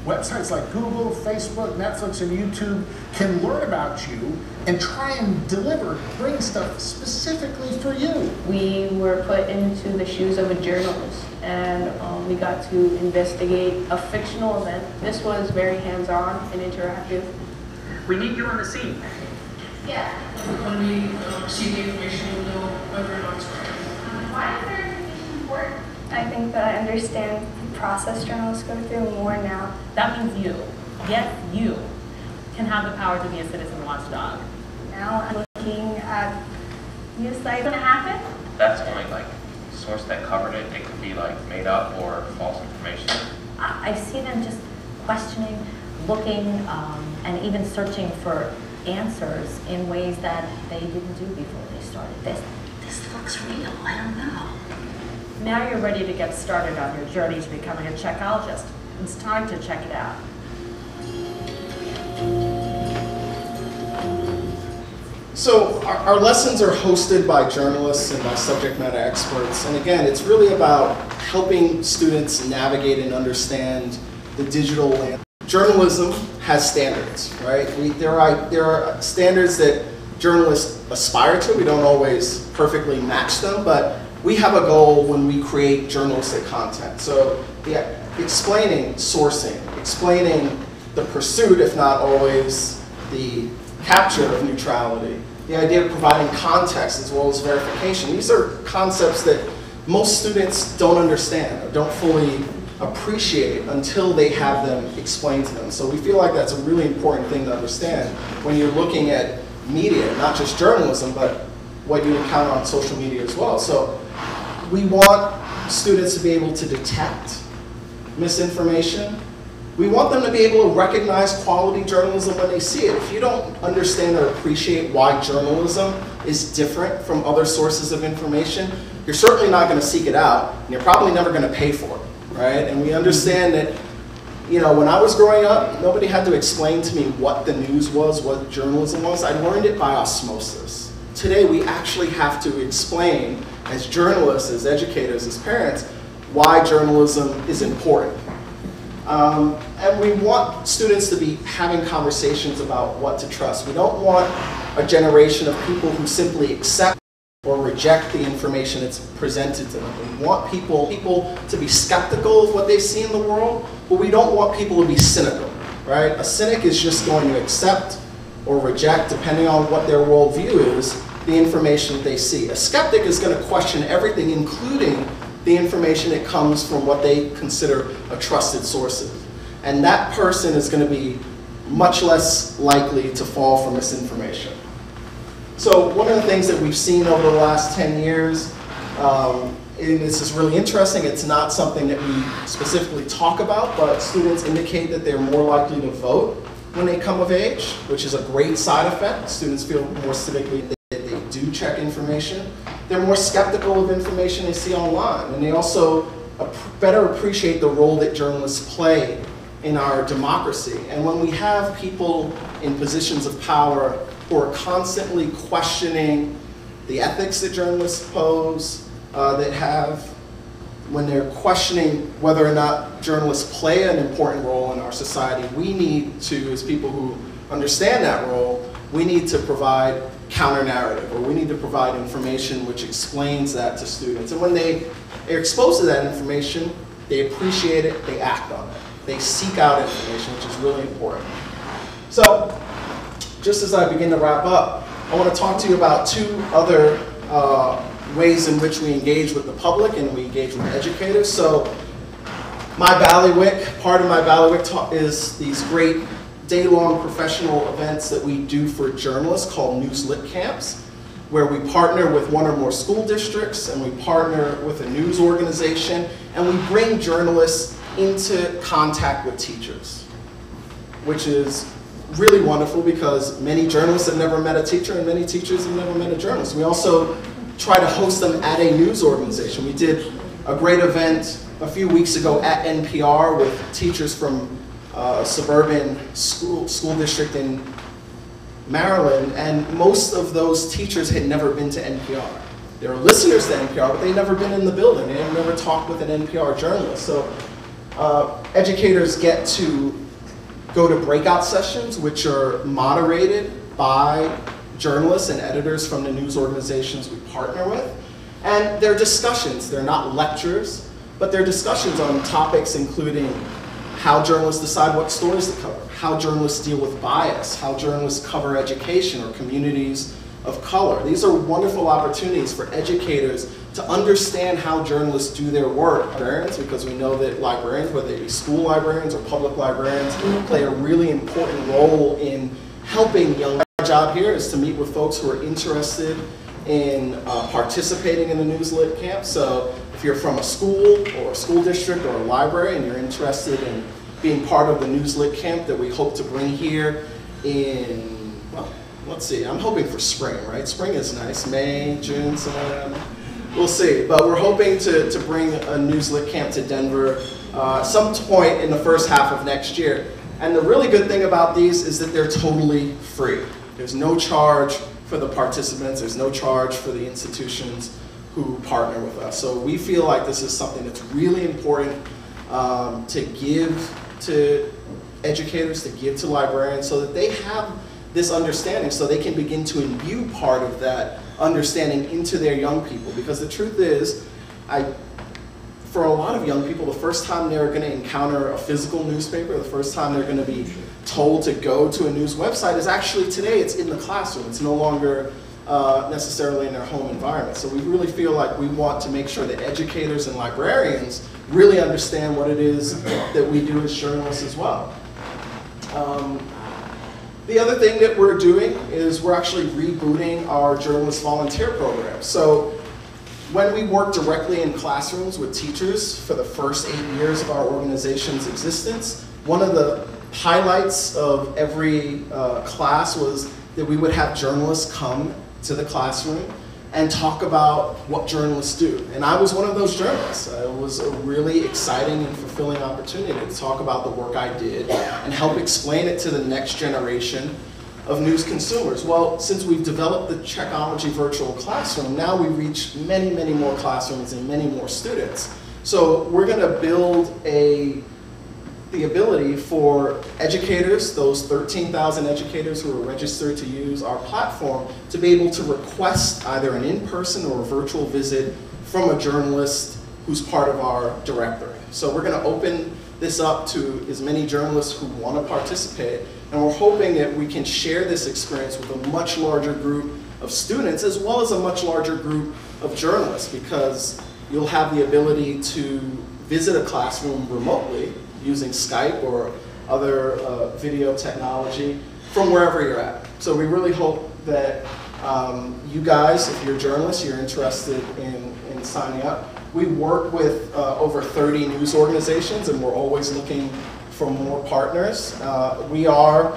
Websites like Google, Facebook, Netflix, and YouTube can learn about you and try and bring stuff specifically for you. We were put into the shoes of a journalist, and we got to investigate a fictional event. This was very hands-on and interactive. We need you on the scene. Yeah. When we receive the information, we'll know whether or not it's right. Why is their information important? I think that I understand the process journalists go through more now. That means you, yes, you, can have the power to be a citizen watchdog. Now I'm looking at news sites. Gonna happen? That's only like source that covered it. It could be like made up or false information. I see them just questioning, looking, and even searching for answers in ways that they didn't do before they started. This looks real, I don't know. Now you're ready to get started on your journey to becoming a checkologist. It's time to check it out. So our lessons are hosted by journalists and by subject matter experts. And again, it's really about helping students navigate and understand the digital landscape. Journalism has standards, right? There are standards that journalists aspire to. We don't always perfectly match them, but we have a goal when we create journalistic content. So explaining sourcing, explaining the pursuit, if not always the capture of neutrality, the idea of providing context as well as verification. These are concepts that most students don't understand or don't fully appreciate until they have them explained to them. So we feel like that's a really important thing to understand when you're looking at media, not just journalism, but what you encounter on social media as well. So we want students to be able to detect misinformation. We want them to be able to recognize quality journalism when they see it. If you don't understand or appreciate why journalism is different from other sources of information, you're certainly not going to seek it out, and you're probably never going to pay for it, right? And we understand that, you know, when I was growing up, nobody had to explain to me what the news was, what journalism was. I learned it by osmosis. Today, we actually have to explain, as journalists, as educators, as parents, why journalism is important. And we want students to be having conversations about what to trust. We don't want a generation of people who simply accept or reject the information that's presented to them. We want people to be skeptical of what they see in the world, but we don't want people to be cynical, right? A cynic is just going to accept or reject, depending on what their worldview is, the information that they see. A skeptic is going to question everything, including the information that comes from what they consider a trusted sources. And that person is going to be much less likely to fall for misinformation. So one of the things that we've seen over the last 10 years, and this is really interesting, it's not something that we specifically talk about, but students indicate that they're more likely to vote when they come of age, which is a great side effect. Students feel more civically that they do check information. They're more skeptical of information they see online, and they also better appreciate the role that journalists play in our democracy. And when we have people in positions of power who are constantly questioning the ethics that journalists pose, when they're questioning whether or not journalists play an important role in our society, we need to, as people who understand that role, we need to provide counter-narrative, or we need to provide information which explains that to students. And when they are exposed to that information, they appreciate it, they act on it. They seek out information, which is really important. So, just as I begin to wrap up, I want to talk to you about two other ways in which we engage with the public and we engage with educators. So, part of my bailiwick talk is these great day-long professional events that we do for journalists called News Lit Camps, where we partner with one or more school districts and we partner with a news organization, and we bring journalists into contact with teachers, which is really wonderful because many journalists have never met a teacher and many teachers have never met a journalist. We also try to host them at a news organization. We did a great event a few weeks ago at NPR with teachers from a suburban school district in Maryland, and most of those teachers had never been to NPR. They were listeners to NPR, but they'd never been in the building. They had never talked with an NPR journalist. So educators get to go to breakout sessions, which are moderated by journalists and editors from the news organizations we partner with. And they're discussions. They're not lectures, but they're discussions on topics including how journalists decide what stories to cover, how journalists deal with bias, how journalists cover education or communities of color. These are wonderful opportunities for educators to understand how journalists do their work. Librarians, because we know that librarians, whether they be school librarians or public librarians, play a really important role in helping young. Our job here is to meet with folks who are interested in participating in the News Lit Camp. So if you're from a school or a school district or a library and you're interested in being part of the News Lit Camp that we hope to bring here in, well, let's see, I'm hoping for spring, right? Spring is nice, May, June, somewhere. We'll see, but we're hoping to bring a News Lit Camp to Denver some point in the first half of next year. And the really good thing about these is that they're totally free. There's no charge for the participants, there's no charge for the institutions who partner with us. So we feel like this is something that's really important to give to educators, to give to librarians, so that they have this understanding, so they can begin to imbue part of that understanding into their young people. Because the truth is, for a lot of young people, the first time they're going to encounter a physical newspaper, the first time they're going to be told to go to a news website is actually today. It's in the classroom. It's no longer necessarily in their home environment. So we really feel like we want to make sure that educators and librarians really understand what it is that we do as journalists as well. The other thing that we're doing is we're actually rebooting our journalist volunteer program. So when we work directly in classrooms with teachers for the first 8 years of our organization's existence, one of the highlights of every class was that we would have journalists come to the classroom and talk about what journalists do. And I was one of those journalists. It was a really exciting and fulfilling opportunity to talk about the work I did and help explain it to the next generation of news consumers. Well, since we've developed the Checkology virtual classroom, now we reach many, many more classrooms and many more students. So we're gonna build the ability for educators, those 13,000 educators who are registered to use our platform, to be able to request either an in-person or a virtual visit from a journalist who's part of our directory. So we're gonna open this up to as many journalists who wanna participate, and we're hoping that we can share this experience with a much larger group of students as well as a much larger group of journalists, because you'll have the ability to visit a classroom remotely using Skype or other video technology from wherever you're at. So we really hope that you guys, if you're journalists, you're interested in signing up. We work with over 30 news organizations, and we're always looking for more partners. We are,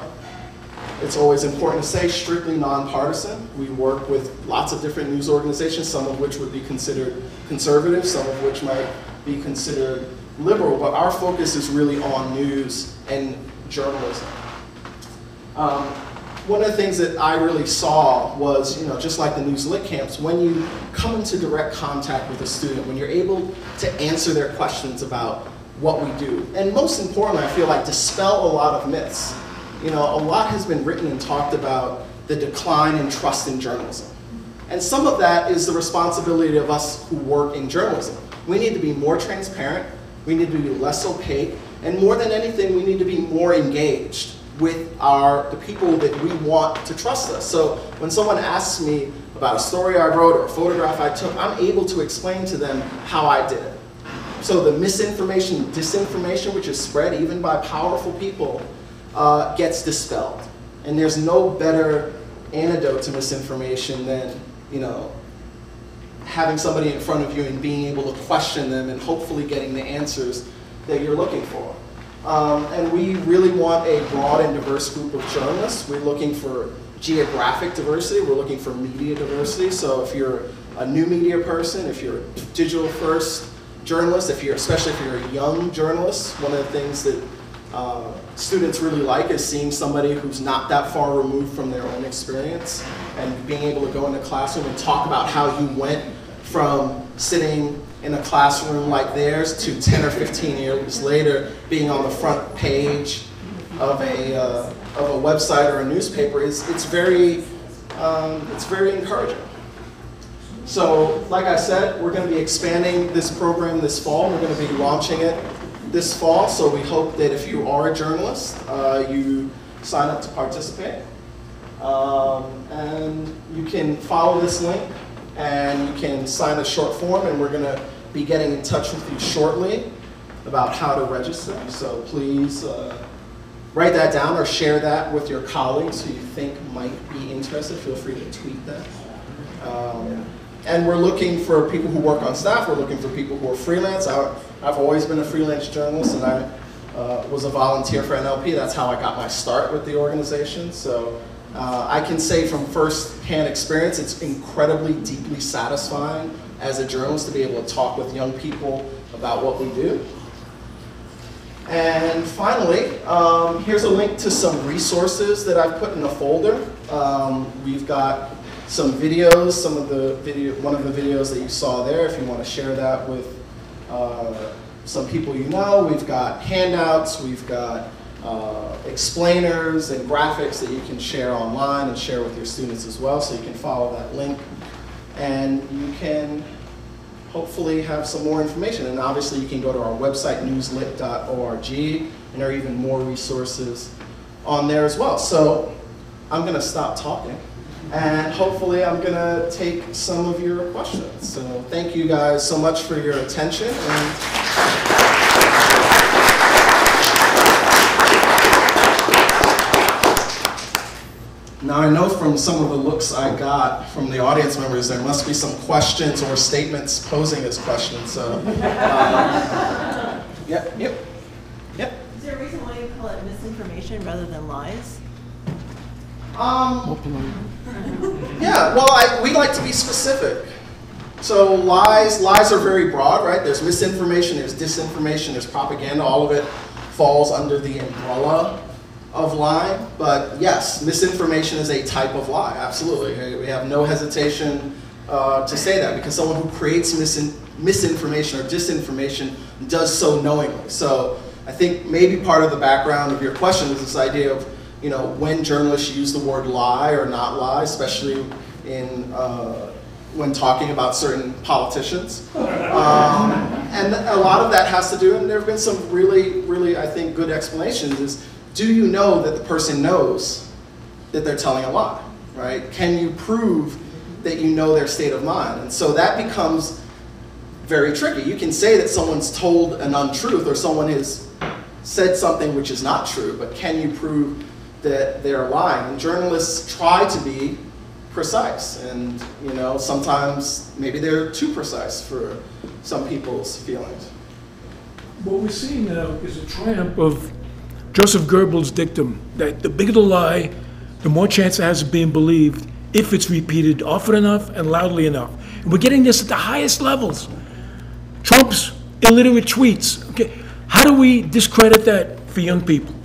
it's always important to say, strictly nonpartisan. We work with lots of different news organizations, some of which would be considered conservative, some of which might be considered liberal, but our focus is really on news and journalism. One of the things that I really saw was, just like the News Lit camps, when you come into direct contact with a student, when you're able to answer their questions about what we do, and most importantly, I feel like dispel a lot of myths. A lot has been written and talked about the decline in trust in journalism. And some of that is the responsibility of us who work in journalism. We need to be more transparent, we need to be less opaque, and more than anything, we need to be more engaged with the people that we want to trust us. So when someone asks me about a story I wrote or a photograph I took, I'm able to explain to them how I did it. So the misinformation, disinformation, which is spread even by powerful people, gets dispelled. And there's no better antidote to misinformation than, having somebody in front of you and being able to question them and hopefully getting the answers that you're looking for. And we really want a broad and diverse group of journalists. We're looking for geographic diversity. We're looking for media diversity. So if you're a new media person, if you're a digital first journalist, especially if you're a young journalist, one of the things that students really like is seeing somebody who's not that far removed from their own experience and being able to go in a classroom and talk about how you went from sitting in a classroom like theirs to 10 or 15 years later being on the front page of a website or a newspaper. It's very encouraging. So, like I said, we're going to be expanding this program this fall. We're going to be launching it this fall. So we hope that if you are a journalist, you sign up to participate. And you can follow this link and you can sign a short form, and we're going to be getting in touch with you shortly about how to register. So please write that down or share that with your colleagues who you think might be interested. Feel free to tweet that. And we're looking for people who work on staff. We're looking for people who are freelance. I've always been a freelance journalist, and I was a volunteer for NLP. That's how I got my start with the organization. So I can say from first-hand experience, it's incredibly, deeply satisfying as a journalist to be able to talk with young people about what we do. And finally, here's a link to some resources that I've put in a folder. We've got some videos, one of the videos that you saw there, if you want to share that with some people you know. We've got handouts, we've got explainers and graphics that you can share online and share with your students as well, so you can follow that link. And you can hopefully have some more information. And obviously you can go to our website, newslit.org, and there are even more resources on there as well. So I'm going to stop talking, and hopefully I'm going to take some of your questions. So thank you guys so much for your attention. Now I know from some of the looks I got from the audience members, there must be some questions or statements posing as questions. So, yep. Is there a reason why you call it misinformation rather than lies? Yeah, well, we like to be specific. So lies are very broad, right? There's misinformation, there's disinformation, there's propaganda. All of it falls under the umbrella of lying. But yes, misinformation is a type of lie, absolutely. We have no hesitation to say that, because someone who creates misinformation or disinformation does so knowingly. So I think maybe part of the background of your question is this idea of, when journalists use the word lie or not lie, especially when talking about certain politicians. And a lot of that has to do, and there have been some really, I think, good explanations, is, do you know that the person knows that they're telling a lie, right? Can you prove that you know their state of mind? And so that becomes very tricky. You can say that someone's told an untruth or someone has said something which is not true, but can you prove that they're lying? And journalists try to be precise, and sometimes maybe they're too precise for some people's feelings. What we're seeing now is a triumph of Joseph Goebbels' dictum that the bigger the lie, the more chance it has of being believed if it's repeated often enough and loudly enough. And we're getting this at the highest levels. Trump's illiterate tweets. Okay, how do we discredit that for young people?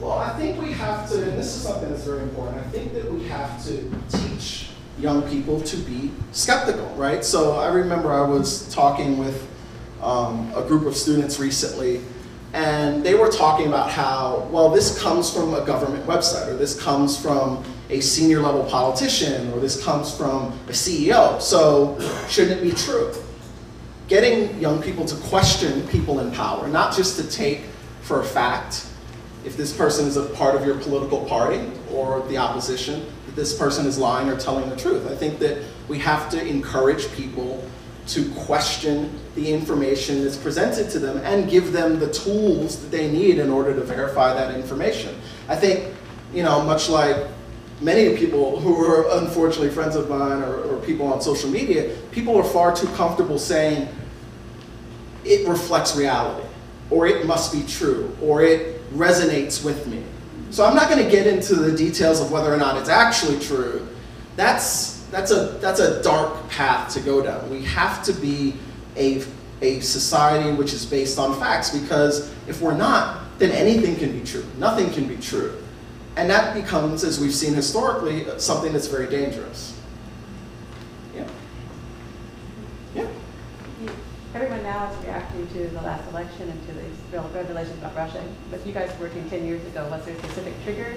Well, I think we have to, and this is something that's very important, I think that we have to teach young people to be skeptical, right? So I remember I was talking with a group of students recently, and they were talking about how, well, this comes from a government website, or this comes from a senior level politician, or this comes from a CEO, so shouldn't it be true? Getting young people to question people in power, not just to take for a fact if this person is a part of your political party or the opposition, that this person is lying or telling the truth. I think that we have to encourage people to question the information that's presented to them and give them the tools that they need in order to verify that information. I think, much like many people who are unfortunately friends of mine or people on social media, people are far too comfortable saying it reflects reality. or it must be true, or it resonates with me. So I'm not going to get into the details of whether or not it's actually true. That's a dark path to go down. We have to be a society which is based on facts, because if we're not, then anything can be true. Nothing can be true. And that becomes, as we've seen historically, something that's very dangerous. Yeah. Yeah. Everyone now is reacting to the last election and to these revelations about Russia. But you guys were working 10 years ago. Was there a specific trigger?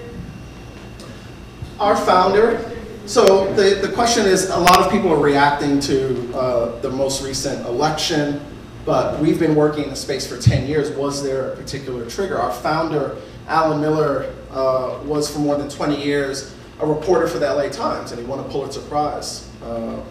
Our founder, so the question is, a lot of people are reacting to the most recent election, but we've been working in the space for 10 years. Was there a particular trigger? Our founder, Alan Miller, was for more than 20 years a reporter for the LA Times, and he won a Pulitzer Prize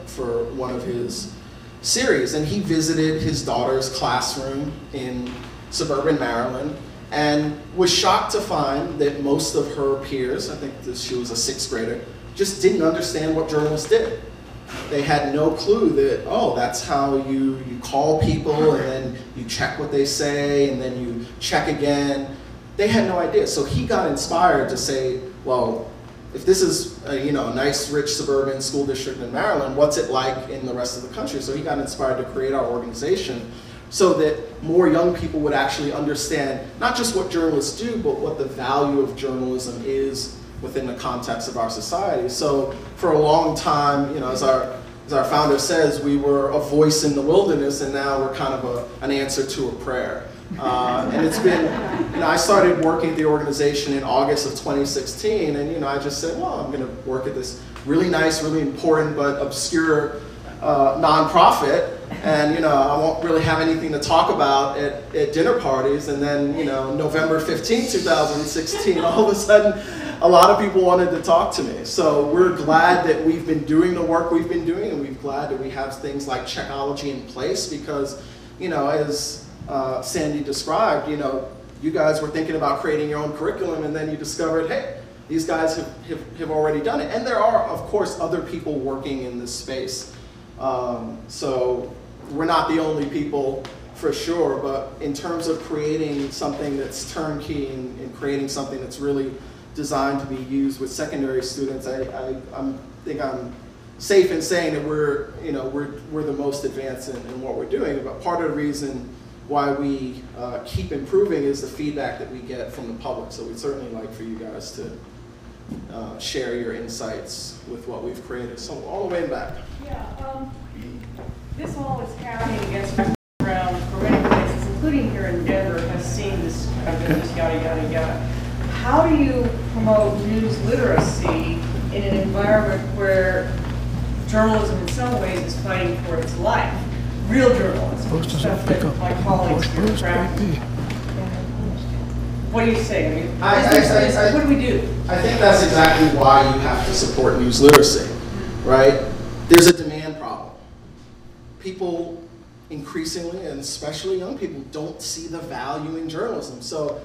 for one of his series. And he visited his daughter's classroom in suburban Maryland and was shocked to find that most of her peers, I think she was a 6th grader, just didn't understand what journalists did. They had no clue that, oh, that's how you call people and then you check what they say and then you check again. They had no idea. So he got inspired to say, well, if this is a nice, rich suburban school district in Maryland, what's it like in the rest of the country? So he got inspired to create our organization so that more young people would actually understand not just what journalists do, but what the value of journalism is within the context of our society. So for a long time, as our founder says, we were a voice in the wilderness, and now we're kind of an answer to a prayer. And it's been, I started working at the organization in August of 2016, and I just said, well, I'm going to work at this really nice, really important, but obscure nonprofit, and I won't really have anything to talk about at dinner parties. And then November 15, 2016, all of a sudden, a lot of people wanted to talk to me. So we're glad that we've been doing the work we've been doing, and we're glad that we have things like Checkology in place, because as Sandy described, you guys were thinking about creating your own curriculum, and then you discovered, hey, these guys have already done it. And there are, of course, other people working in this space. So we're not the only people, for sure, but in terms of creating something that's turnkey and creating something that's really designed to be used with secondary students, I think I'm safe in saying that we're the most advanced in what we're doing. But part of the reason why we keep improving is the feedback that we get from the public. So we'd certainly like for you guys to share your insights with what we've created. So all the way back. Yeah, this all is counting against background for many places, including here in Denver, has seen this kind of business, yada, yada, yada. How do you promote news literacy in an environment where journalism in some ways is fighting for its life? Real journalism, stuff that my colleagues here practice. What do you say? I mean, what do we do? I think that's exactly why you have to support news literacy, right? There's a demand problem. People increasingly, and especially young people, don't see the value in journalism. So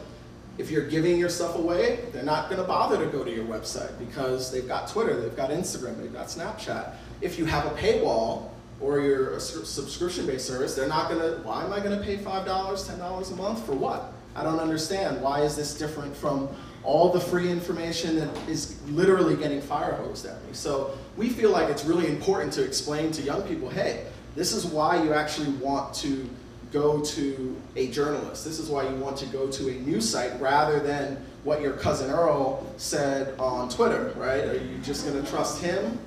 if you're giving your stuff away, they're not going to bother to go to your website because they've got Twitter, they've got Instagram, they've got Snapchat. If you have a paywall or you're a subscription-based service, they're not going to, why am I going to pay $5, $10 a month for what? I don't understand. Why is this different from all the free information that is literally getting fire hosed at me? So we feel like it's really important to explain to young people, hey, this is why you actually want to go to a journalist. This is why you want to go to a news site rather than what your cousin Earl said on Twitter, right? Are you just going to trust him,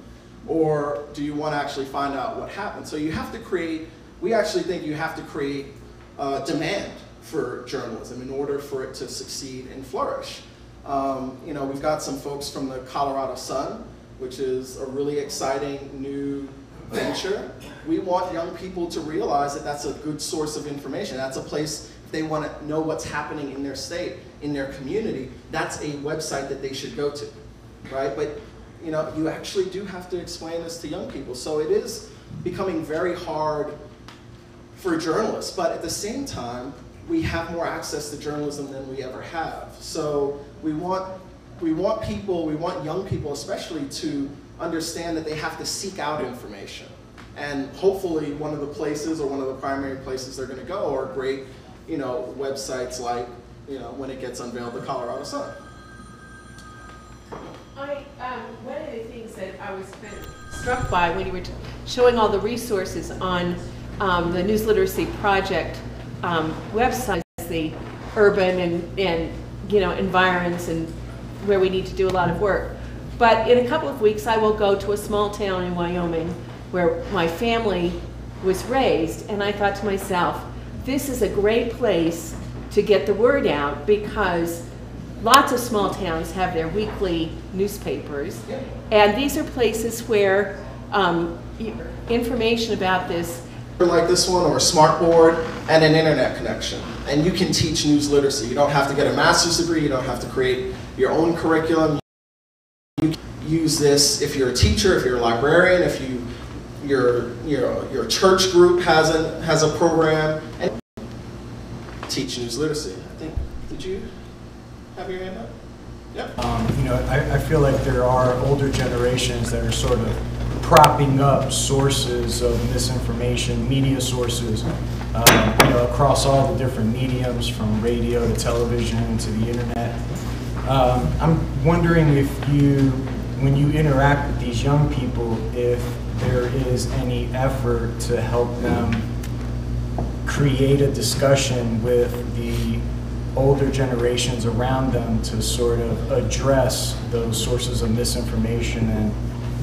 or do you want to actually find out what happened? So you have to create, we actually think you have to create demand for journalism in order for it to succeed and flourish. We've got some folks from the Colorado Sun, which is a really exciting new venture. We want young people to realize that that's a good source of information. That's a place, if they want to know what's happening in their state, in their community, that's a website that they should go to, right? But you actually do have to explain this to young people. So it is becoming very hard for journalists, but at the same time, we have more access to journalism than we ever have. So we want young people especially to understand that they have to seek out information. And hopefully one of the places or one of the primary places they're going to go are great you know, websites like, you know, when it gets unveiled, the Colorado Sun. One of the things that I was kind of struck by when you were showing all the resources on the News Literacy Project website, the urban and you know, environs and where we need to do a lot of work. But in a couple of weeks, I will go to a small town in Wyoming where my family was raised, and I thought to myself, this is a great place to get the word out, because lots of small towns have their weekly newspapers, and these are places where information about this, like this one, or a smart board and an internet connection, and you can teach news literacy. You don't have to get a master's degree, you don't have to create your own curriculum. You can use this if you're a teacher, if you're a librarian, if your church group has a program, and teach news literacy. I think, did you have your hand up? Yep. You know, I feel like there are older generations that are sort of propping up sources of misinformation, media sources, you know, across all the different mediums, from radio to television to the internet. I'm wondering if you, when you interact with these young people, if there is any effort to help them create a discussion with the older generations around them to sort of address those sources of misinformation, and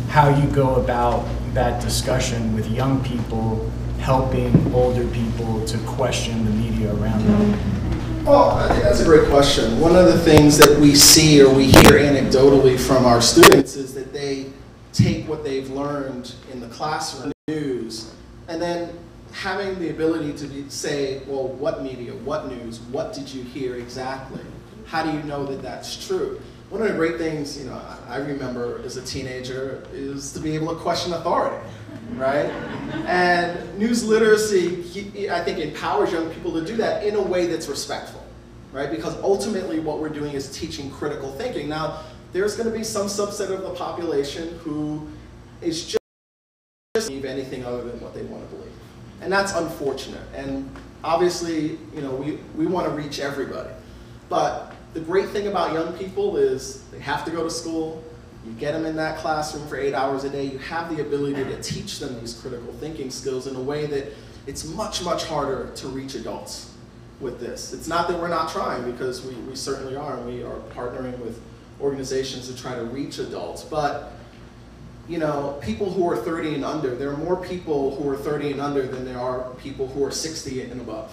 how you go about that discussion with young people, helping older people to question the media around them? Well, I think that's a great question. One of the things that we see or we hear anecdotally from our students is that they take what they've learned in the classroom news, and then having the ability to say, well, what media, what news, what did you hear exactly? How do you know that that's true? One of the great things, you know, I remember as a teenager is to be able to question authority, right? And news literacy, I think, empowers young people to do that in a way that's respectful, right? Because ultimately what we're doing is teaching critical thinking. Now, there's going to be some subset of the population who is just believe anything other than what they want to believe. And that's unfortunate. And obviously, you know, we want to reach everybody. But the great thing about young people is they have to go to school. You get them in that classroom for 8 hours a day. You have the ability to teach them these critical thinking skills in a way that it's much, much harder to reach adults with this. It's not that we're not trying, because we certainly are, and we are partnering with organizations to try to reach adults. But, you know, people who are 30 and under, there are more people who are 30 and under than there are people who are 60 and above.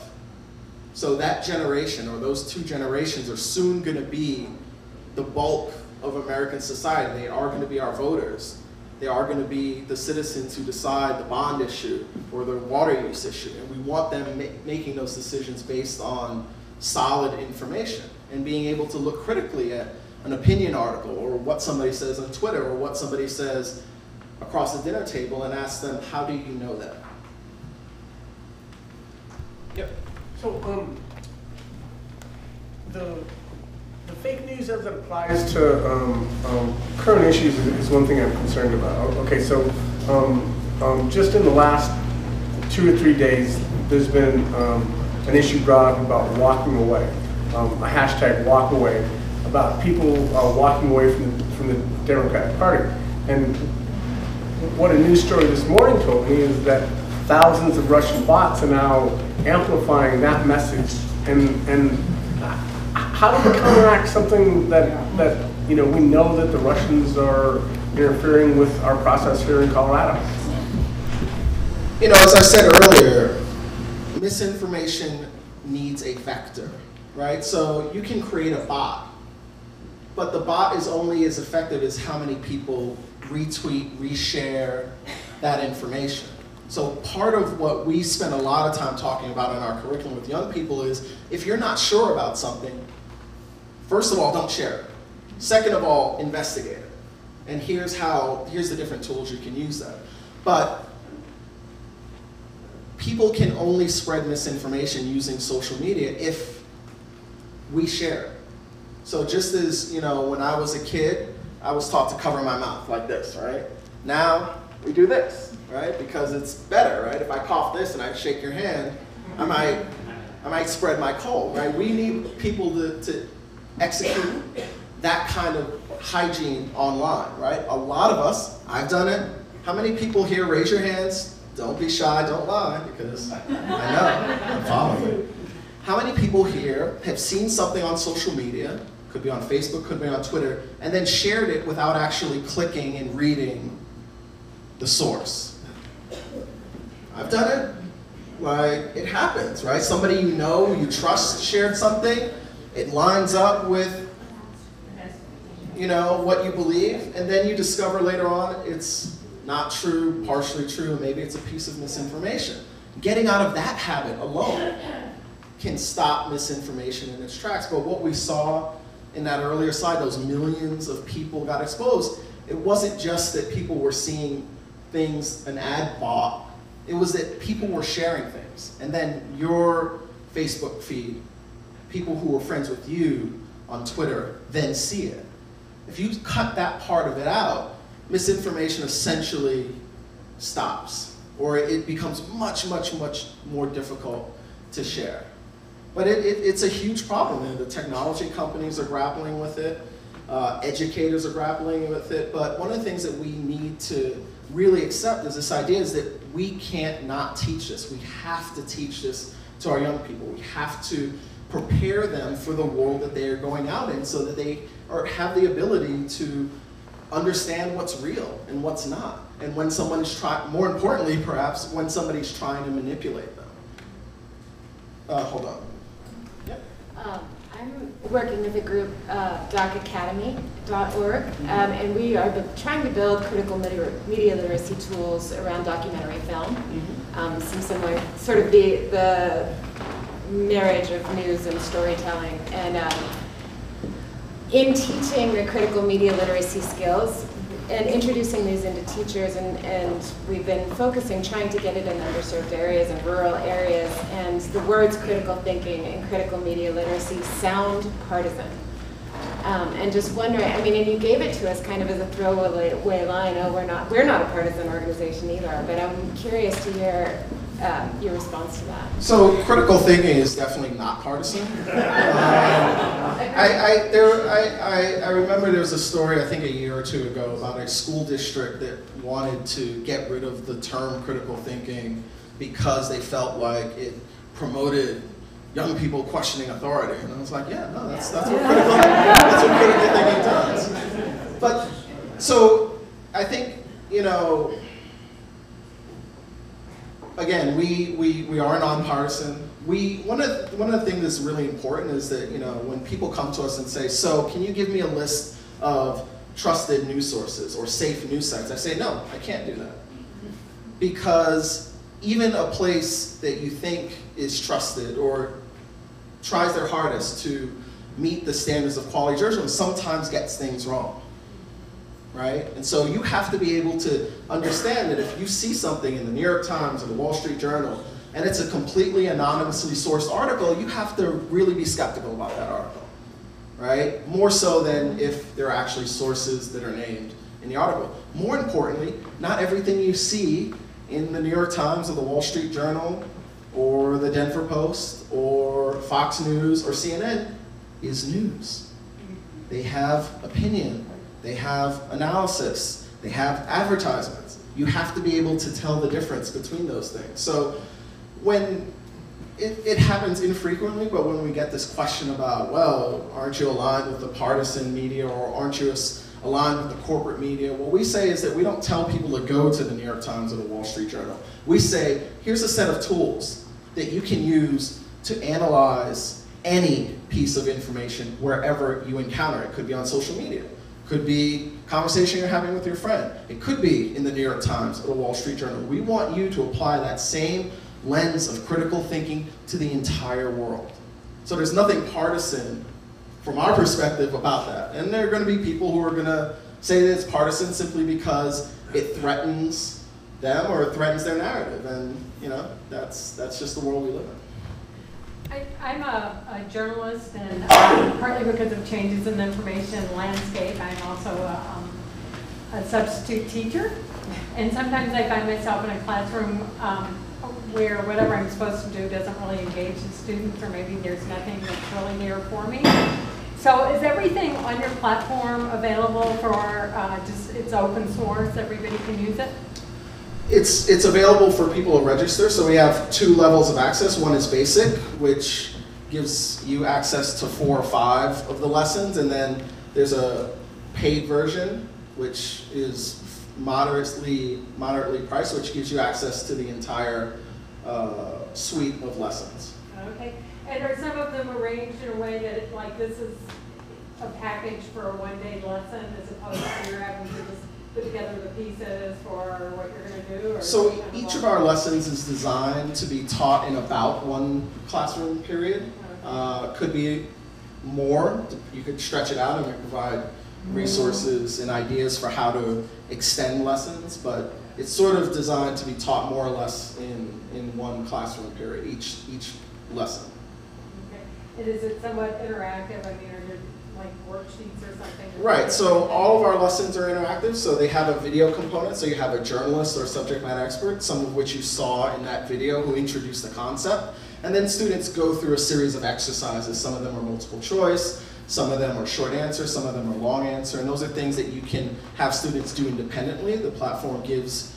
So that generation, or those two generations, are soon going to be the bulk of American society. They are going to be our voters. They are going to be the citizens who decide the bond issue or the water use issue. And we want them making those decisions based on solid information and being able to look critically at an opinion article or what somebody says on Twitter or what somebody says across the dinner table and ask them, how do you know that? Yep. So the fake news as it applies to current issues is one thing I'm concerned about. Okay, so just in the last 2 or 3 days, there's been an issue brought up about walking away, a hashtag walk away, about people walking away from the Democratic Party. And what a news story this morning told me is that thousands of Russian bots are now amplifying that message. And how do we counteract something that you know, we know that the Russians are interfering with our process here in Colorado? You know, as I said earlier, misinformation needs a vector, right? So you can create a bot, but the bot is only as effective as how many people retweet, reshare that information. So part of what we spend a lot of time talking about in our curriculum with young people is, if you're not sure about something, first of all, don't share it. Second of all, investigate it. And here's the different tools you can use that. But people can only spread misinformation using social media if we share it. So just as, you know, when I was a kid, I was taught to cover my mouth like this, right? Now we do this, right? Because it's better, right? If I cough this and I shake your hand, I might I might spread my cold, right? We need people to execute that kind of hygiene online, right? A lot of us, I've done it. How many people here, raise your hands? Don't be shy, don't lie, because I know, I'm following you. How many people here have seen something on social media, could be on Facebook, could be on Twitter, and then shared it without actually clicking and reading the source? I've done it. Like, it happens, right? Somebody you know, you trust, shared something, it lines up with, you know, what you believe, and then you discover later on it's not true, partially true, maybe it's a piece of misinformation. Getting out of that habit alone can stop misinformation in its tracks. But what we saw in that earlier slide, those millions of people got exposed, it wasn't just that people were seeing things an ad bought, it was that people were sharing things. And then your Facebook feed, people who were friends with you on Twitter, then see it. If you cut that part of it out, misinformation essentially stops, or it becomes much, much, much more difficult to share. But it's a huge problem, and the technology companies are grappling with it, educators are grappling with it, but one of the things that we need to really accept is this idea is that we can't not teach this. We have to teach this to our young people. We have to prepare them for the world that they are going out in so that they have the ability to understand what's real and what's not. And when someone's trying, more importantly perhaps, when somebody's trying to manipulate them. Hold on. Yep. I'm working with a group, docacademy.org, and we are trying to build critical media literacy tools around documentary film. Some similar, sort of the marriage of news and storytelling. And in teaching the critical media literacy skills and introducing these into teachers, and we've been focusing, trying to get it in underserved areas and rural areas, and the words critical thinking and critical media literacy sound partisan. And just wondering, I mean, and you gave it to us kind of as a throwaway line, oh, we're not a partisan organization either, but I'm curious to hear your response to that. So critical thinking is definitely not partisan. I remember there was a story, I think a year or two ago, about a school district that wanted to get rid of the term critical thinking because they felt like it promoted young people questioning authority. And I was like, yeah, no, that's what critical thinking does. But, so, I think, you know, again, we are nonpartisan. One of the things that's really important is that, you know, when people come to us and say, so can you give me a list of trusted news sources or safe news sites? I say, no, I can't do that. Because even a place that you think is trusted or tries their hardest to meet the standards of quality journalism sometimes gets things wrong. Right? And so you have to be able to understand that if you see something in the New York Times or the Wall Street Journal, and it's a completely anonymously sourced article, you have to really be skeptical about that article, right? More so than if there are actually sources that are named in the article. More importantly, not everything you see in the New York Times or the Wall Street Journal or the Denver Post or Fox News or CNN is news. They have opinion. They have analysis, they have advertisements. You have to be able to tell the difference between those things. So when it happens infrequently, but when we get this question about, well, aren't you aligned with the partisan media or aren't you aligned with the corporate media? What we say is that we don't tell people to go to the New York Times or the Wall Street Journal. We say, here's a set of tools that you can use to analyze any piece of information wherever you encounter it. It could be on social media. Could be a conversation you're having with your friend. It could be in the New York Times or the Wall Street Journal. We want you to apply that same lens of critical thinking to the entire world. So there's nothing partisan from our perspective about that. And there are going to be people who are going to say that it's partisan simply because it threatens them or it threatens their narrative. And you know, that's just the world we live in. I'm a journalist, and partly because of changes in the information landscape, I'm also a substitute teacher. And sometimes I find myself in a classroom where whatever I'm supposed to do doesn't really engage the students, or maybe there's nothing that's really there for me. So is everything on your platform available for just, it's open source, everybody can use it? It's available for people to register, so we have 2 levels of access. One is basic, which gives you access to 4 or 5 of the lessons, and then there's a paid version, which is moderately priced, which gives you access to the entire suite of lessons. Okay, and are some of them arranged in a way that it's like this is a package for a one-day lesson as opposed to you're having to just put together the pieces for what you're going to do? Or So each of our lessons is designed to be taught in about 1 classroom period. Could be more. You could stretch it out and we provide resources and ideas for how to extend lessons, but it's sort of designed to be taught more or less in 1 classroom period, each lesson. Okay. And is it somewhat interactive? I mean, are there like worksheets or something? Right, so all of our lessons are interactive, so they have a video component, so you have a journalist or subject matter expert, some of which you saw in that video who introduced the concept, and then students go through a series of exercises. Some of them are multiple choice, some of them are short answer, some of them are long answer, and those are things that you can have students do independently. The platform gives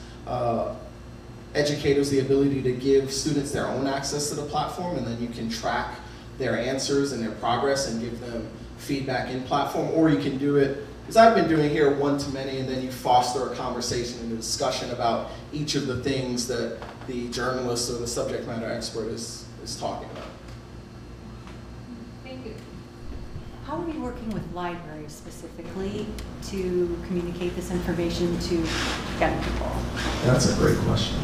educators the ability to give students their own access to the platform, and then you can track their answers and their progress and give them feedback in platform, or you can do it, as I've been doing here, one-to-many, and then you foster a conversation and a discussion about each of the things that the journalist or the subject matter expert is talking about. Thank you. How are you working with libraries specifically to communicate this information to young people? That's a great question.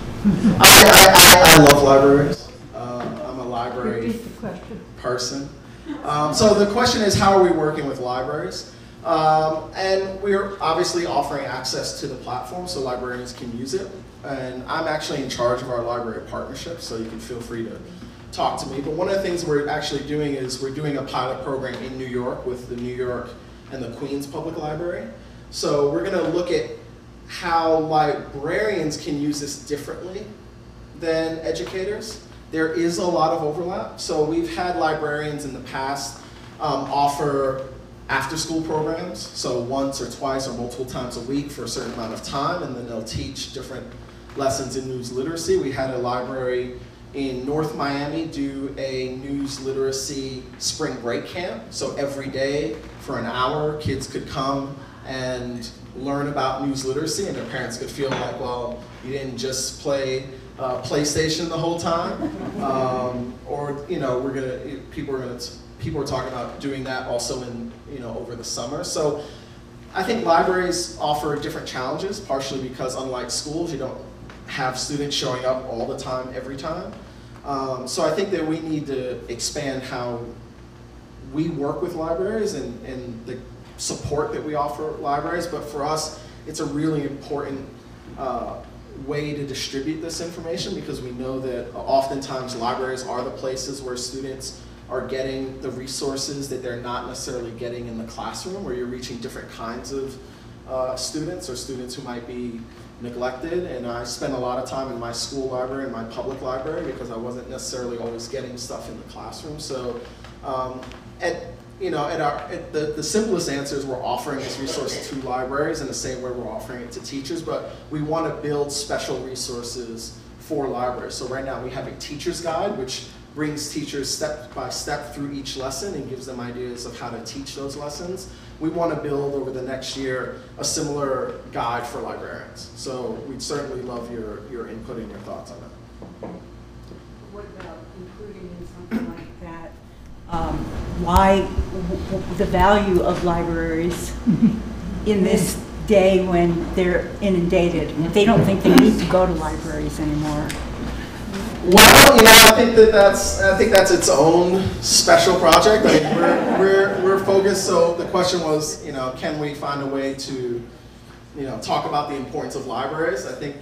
I love libraries. I'm a library person. So the question is, how are we working with libraries? And we're obviously offering access to the platform so librarians can use it. And I'm actually in charge of our library partnership, so you can feel free to talk to me. But one of the things we're actually doing is we're doing a pilot program in New York with the New York and the Queens Public Library. So we're going to look at how librarians can use this differently than educators. There is a lot of overlap. So we've had librarians in the past offer after-school programs, so once or twice or multiple times a week for a certain amount of time, and then they'll teach different lessons in news literacy. We had a library in North Miami do a news literacy spring break camp. So every day for an hour, kids could come and learn about news literacy, and their parents could feel like, well, you didn't just play PlayStation the whole time, or people are talking about doing that also in over the summer. So I think libraries offer different challenges, partially because unlike schools, you don't have students showing up all the time, every time. So I think that we need to expand how we work with libraries and the support that we offer libraries. But for us, it's a really important way to distribute this information, because we know that oftentimes libraries are the places where students are getting the resources that they're not necessarily getting in the classroom, where you're reaching different kinds of students, or students who might be neglected. And I spent a lot of time in my school library and my public library because I wasn't necessarily always getting stuff in the classroom. So the simplest answer is we're offering this resource to libraries in the same way we're offering it to teachers, but we want to build special resources for libraries. So right now we have a teacher's guide, which brings teachers step by step through each lesson and gives them ideas of how to teach those lessons. We want to build over the next year a similar guide for librarians. So we'd certainly love your input and your thoughts on that. What about including in something like that? Why the value of libraries in this day when they're inundated? They don't think they need to go to libraries anymore. Well, I think that's its own special project. I mean, we're focused. So the question was, can we find a way to, talk about the importance of libraries? I think,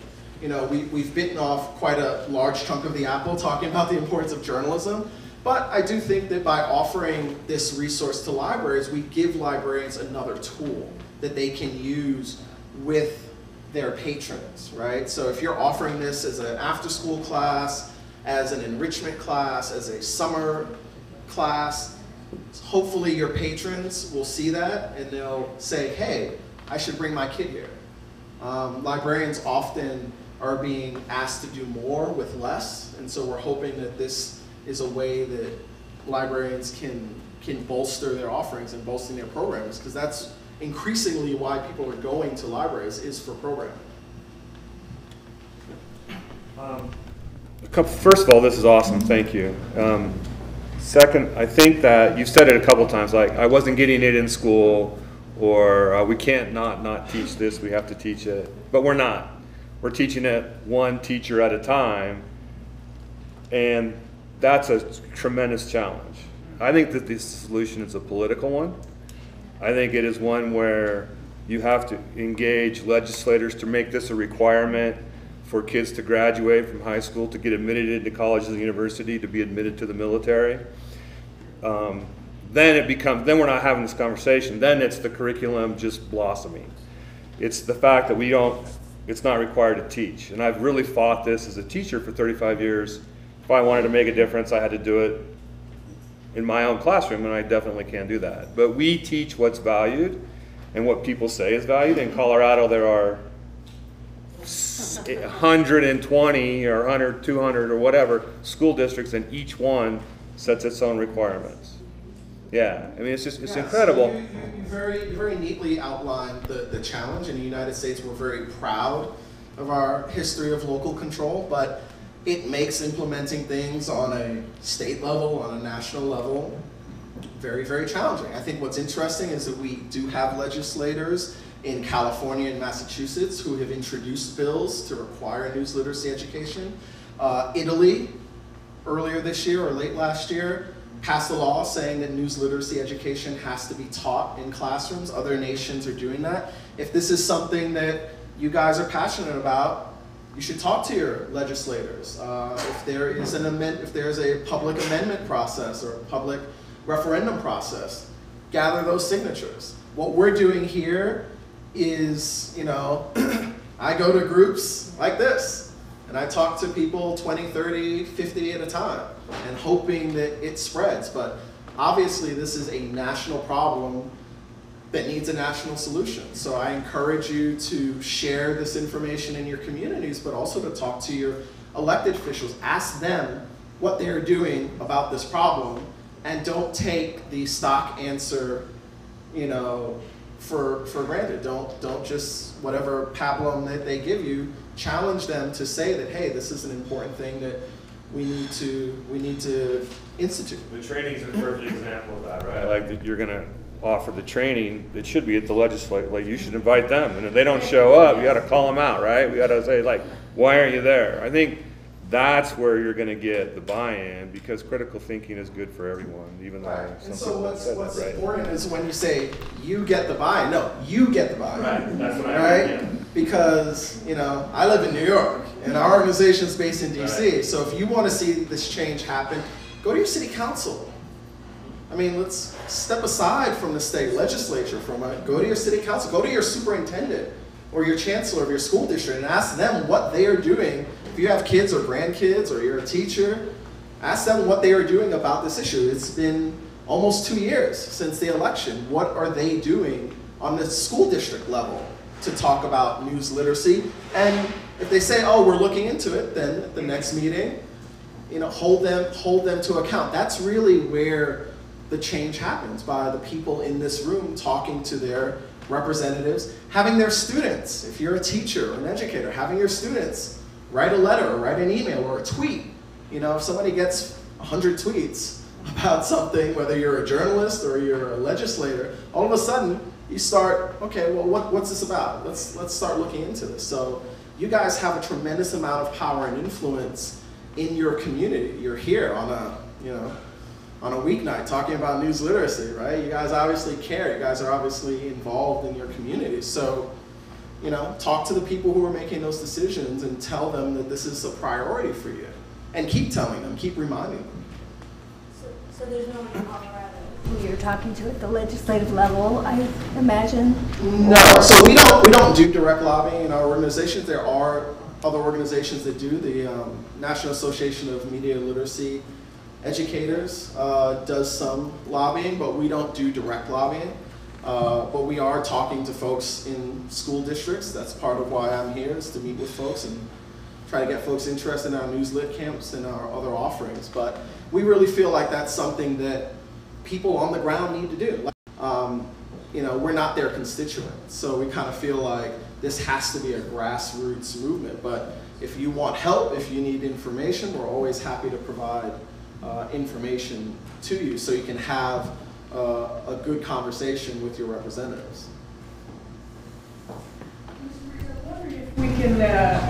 we've bitten off quite a large chunk of the apple talking about the importance of journalism. But I do think that by offering this resource to libraries, we give librarians another tool that they can use with their patrons, right? So if you're offering this as an after-school class, as an enrichment class, as a summer class. Hopefully your patrons will see that and they'll say, hey, I should bring my kid here. Librarians often are being asked to do more with less, and so we're hoping that this is a way that librarians can bolster their offerings and bolster their programs, because that's increasingly why people are going to libraries, is for programming. First of all, this is awesome, thank you. Second, I think that you said it a couple times, like I wasn't getting it in school, or we can't not teach this, we have to teach it. But we're not. We're teaching it one teacher at a time, and that's a tremendous challenge. I think that this solution is a political one. I think it is one where you have to engage legislators to make this a requirement for kids to graduate from high school, to get admitted into colleges and university, to be admitted to the military. Then we're not having this conversation. Then it's the curriculum just blossoming. It's the fact that it's not required to teach. And I've really fought this as a teacher for 35 years. If I wanted to make a difference, I had to do it in my own classroom, and I definitely can't do that. But we teach what's valued and what people say is valued. In Colorado, there are 120 or 100, 200 or whatever school districts, and each one sets its own requirements. Yeah, I mean, it's incredible. So you very neatly outlined the challenge. In the United States, we're very proud of our history of local control, but it makes implementing things on a state level, on a national level, very, very challenging. I think what's interesting is that we do have legislators in California and Massachusetts who have introduced bills to require news literacy education. Italy, earlier this year or late last year, passed a law saying that news literacy education has to be taught in classrooms. Other nations are doing that. If this is something that you guys are passionate about, you should talk to your legislators. If there is if there's a public amendment process or a public referendum process, gather those signatures. What we're doing here is, I go to groups like this, and I talk to people 20, 30, 50 at a time, and hoping that it spreads. But obviously this is a national problem that needs a national solution. So I encourage you to share this information in your communities, but also to talk to your elected officials. Ask them what they're doing about this problem, and don't take the stock answer, for granted. Don't just whatever pablum that they give you. Challenge them to say that, hey, this is an important thing that we need to institute. The training is a perfect example of that, right? Like that you're going to offer the training, it should be at the legislature. Like you should invite them, and if they don't show up, you got to call them out, right? We got to say, like, why aren't you there? I think that's where you're going to get the buy-in, because critical thinking is good for everyone, even though some people have said that, right? What's important is when you say you get the buy-in. No, you get the buy-in. Right. That's what I heard, yeah. Because I live in New York, and our organization is based in DC. Right. So if you want to see this change happen, go to your city council. I mean, let's step aside from the state legislature go to your city council, go to your superintendent or your chancellor of your school district and ask them what they are doing. If you have kids or grandkids or you're a teacher, ask them what they are doing about this issue. It's been almost 2 years since the election. What are they doing on the school district level to talk about news literacy? And if they say, oh, we're looking into it, then at the next meeting, hold them to account. That's really where the change happens, by the people in this room talking to their representatives, having their students, if you're a teacher or an educator, having your students write a letter or write an email or a tweet. If somebody gets 100 tweets about something, whether you're a journalist or you're a legislator, all of a sudden you start, okay, well, what's this about? Let's start looking into this. So you guys have a tremendous amount of power and influence in your community. You're here on a weeknight talking about news literacy, right? You guys obviously care. You guys are obviously involved in your community. So, talk to the people who are making those decisions and tell them that this is a priority for you. And keep telling them, keep reminding them. So there's no one in Colorado who you're talking to at the legislative level, I imagine? No, so we don't do direct lobbying in our organizations. There are other organizations that do. The National Association of Media Literacy Educators does some lobbying, but we don't do direct lobbying. But we are talking to folks in school districts. That's part of why I'm here, is to meet with folks and try to get folks interested in our newslit camps and our other offerings. But we really feel like that's something that people on the ground need to do. You know, we're not their constituents, so we kind of feel like this has to be a grassroots movement. But if you want help, if you need information, we're always happy to provide information to you so you can have a good conversation with your representatives. We can,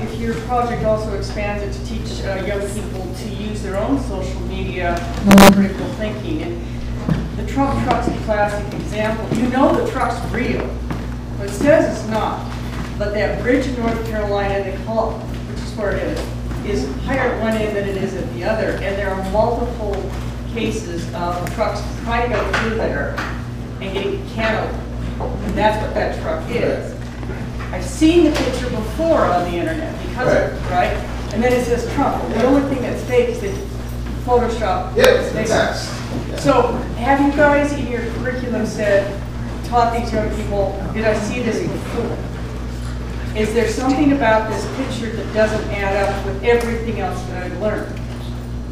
if your project also expands it to teach young people to use their own social media critical thinking. And the Trump truck's a classic example. You know the truck's real, but it says it's not. But that bridge in North Carolina, they call it, which is where it is higher at one end than it is at the other. And there are multiple cases of trucks trying to go through there and getting canceled. And that's what that truck is. I've seen the picture before on the internet because of it, right? And then it says Trump. The only thing that's fake is the Photoshop. So have you guys in your curriculum taught these young people, did I see this before? Is there something about this picture that doesn't add up with everything else that I've learned?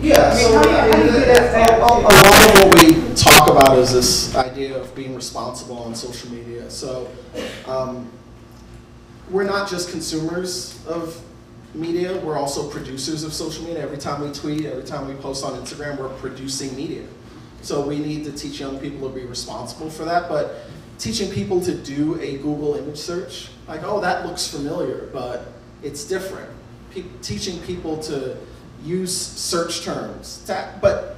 Yeah, so a lot of what we talk about is this idea of being responsible on social media. So we're not just consumers of media, we're also producers of social media. Every time we tweet, every time we post on Instagram, we're producing media. So we need to teach young people to be responsible for that, but teaching people to do a Google image search, like, oh, that looks familiar, but it's different. Teaching people to use search terms, but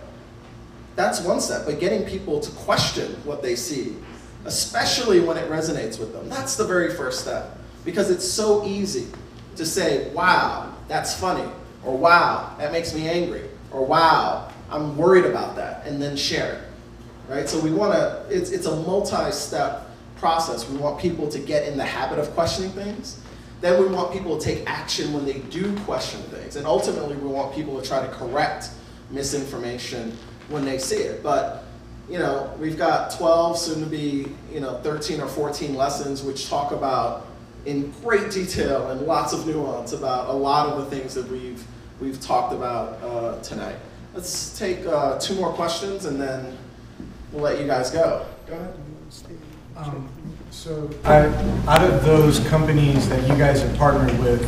that's one step, but getting people to question what they see, especially when it resonates with them, that's the very first step. Because it's so easy to say, wow, that's funny, or wow, that makes me angry, or wow, I'm worried about that, and then share it, right? So we want to, it's a multi-step process. We want people to get in the habit of questioning things. Then we want people to take action when they do question things. And ultimately, we want people to try to correct misinformation when they see it. But, you know, we've got 12, soon to be, 13 or 14 lessons which talk about in great detail and lots of nuance about a lot of the things that we've talked about tonight. Let's take 2 more questions and then we'll let you guys go. Go ahead. So out of those companies that you guys have partnered with,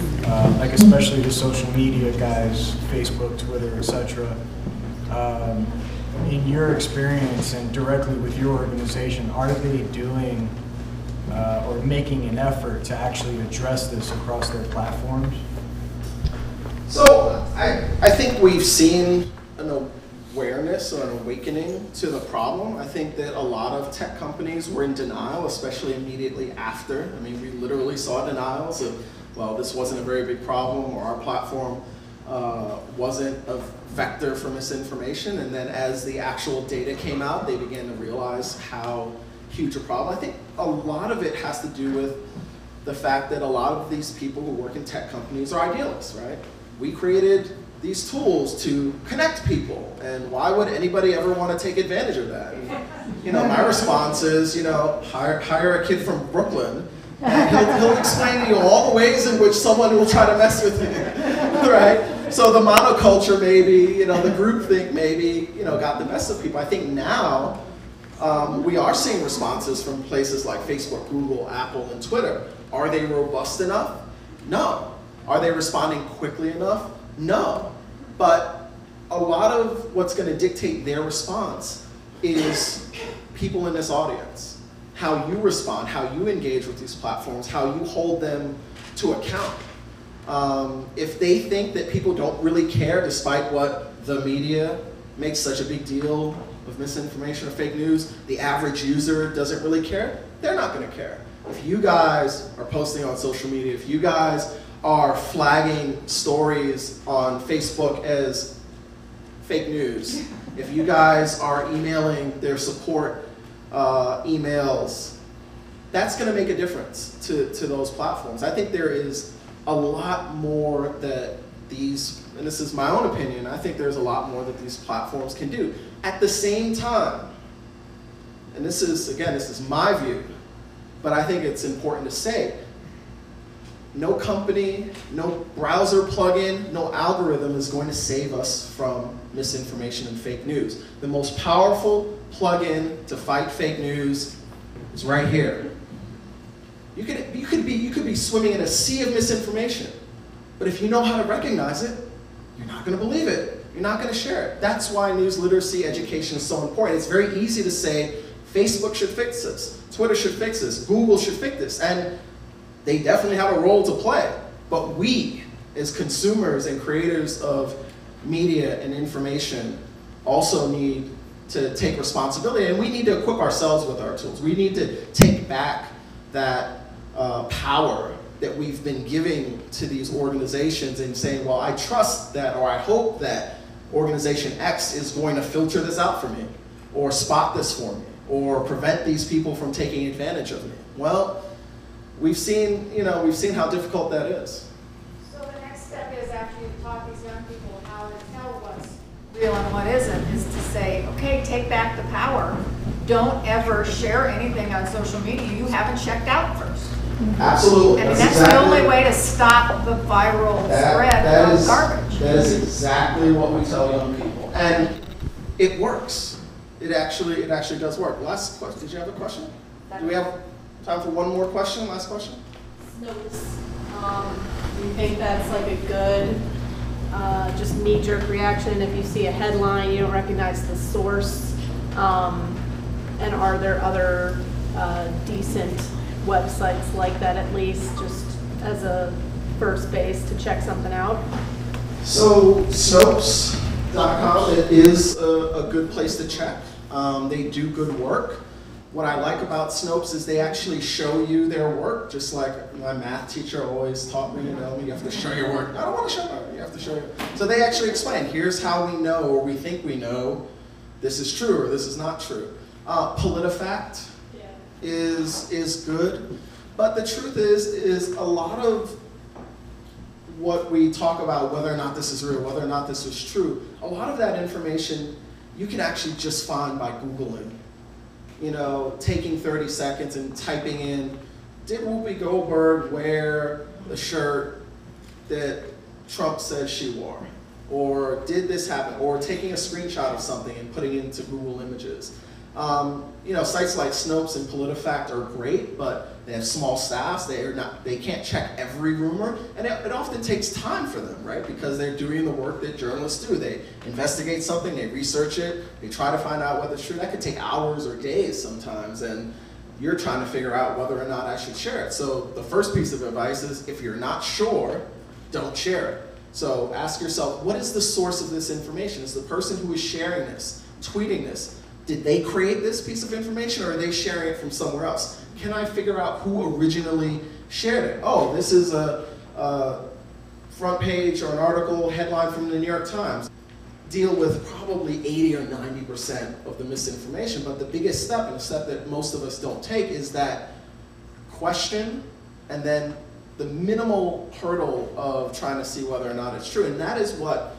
like especially the social media guys, Facebook, Twitter, etc., in your experience and directly with your organization, are they doing or making an effort to actually address this across their platforms? So I think we've seen an awareness or an awakening to the problem. I think that a lot of tech companies were in denial, especially immediately after. I mean, we literally saw denials of, well, this wasn't a very big problem, or our platform wasn't a vector for misinformation. And then as the actual data came out, they began to realize how huge a problem. I think a lot of it has to do with the fact that a lot of these people who work in tech companies are idealists, right? We created these tools to connect people, and why would anybody ever want to take advantage of that? And, my response is, hire a kid from Brooklyn, and he'll explain to you all the ways in which someone will try to mess with you, right? So the monoculture maybe, the groupthink maybe, got the best of people. I think now we are seeing responses from places like Facebook, Google, Apple, and Twitter. Are they robust enough? No. Are they responding quickly enough? No. But a lot of what's going to dictate their response is people in this audience. How you respond, how you engage with these platforms, how you hold them to account. If they think that people don't really care, despite what the media makes such a big deal of misinformation or fake news, the average user doesn't really care, they're not going to care. If you guys are posting on social media, if you guys are flagging stories on Facebook as fake news, if you guys are emailing their support emails, that's going to make a difference to those platforms. I think there is a lot more that these, and this is my own opinion, I think there's a lot more that these platforms can do. At the same time, and this is, again, this is my view, but I think it's important to say, no company, no browser plugin, no algorithm is going to save us from misinformation and fake news. The most powerful plugin to fight fake news is right here. You could be swimming in a sea of misinformation, but if you know how to recognize it, you're not going to believe it. You're not going to share it. That's why news literacy education is so important. It's very easy to say, Facebook should fix this, Twitter should fix this, Google should fix this, and they definitely have a role to play. But we, as consumers and creators of media and information, also need to take responsibility, and we need to equip ourselves with our tools. We need to take back that power that we've been giving to these organizations and saying, well, I trust that, or I hope that organization X is going to filter this out for me, or spot this for me, or prevent these people from taking advantage of me. Well, we've seen how difficult that is. So the next step is, after you taught these young people how to tell what's real and what isn't, is to say, okay, take back the power. Don't ever share anything on social media you haven't checked out first. Absolutely. I mean, that's the only way to stop the viral spread of garbage. That is exactly what we tell young people. And it works. It actually does work. Last question, did you have a question? Do we have time for one more question? Last question? Notes. Do you think that's like a good, just knee-jerk reaction if you see a headline, you don't recognize the source? And are there other decent websites like that, at least just as a first base to check something out? So Snopes.com is a good place to check. They do good work. What I like about Snopes is they actually show you their work, just like my math teacher always taught me, you have to show your work. I don't want to show it, you have to show it. So they actually explain, here's how we know, or we think we know, this is true or this is not true. PolitiFact is good, but the truth is a lot of what we talk about, whether or not this is real, whether or not this is true, a lot of that information you can actually just find by Googling. Taking 30 seconds and typing in, did Whoopi Goldberg wear the shirt that Trump said she wore? Or did this happen? Or taking a screenshot of something and putting it into Google Images. Sites like Snopes and PolitiFact are great, but they have small staffs. They can't check every rumor, and it often takes time for them, right? Because they're doing the work that journalists do. They investigate something, they research it, they try to find out whether it's true. That could take hours or days sometimes, and you're trying to figure out whether or not I should share it. So the first piece of advice is, if you're not sure, don't share it. So ask yourself, what is the source of this information? Is the person who is sharing this, tweeting this, did they create this piece of information, or are they sharing it from somewhere else? Can I figure out who originally shared it? Oh, this is a front page or an article headline from the New York Times. Deal with probably 80 or 90% of the misinformation, but the biggest step, and a step that most of us don't take, is that question, and then the minimal hurdle of trying to see whether or not it's true. And that is what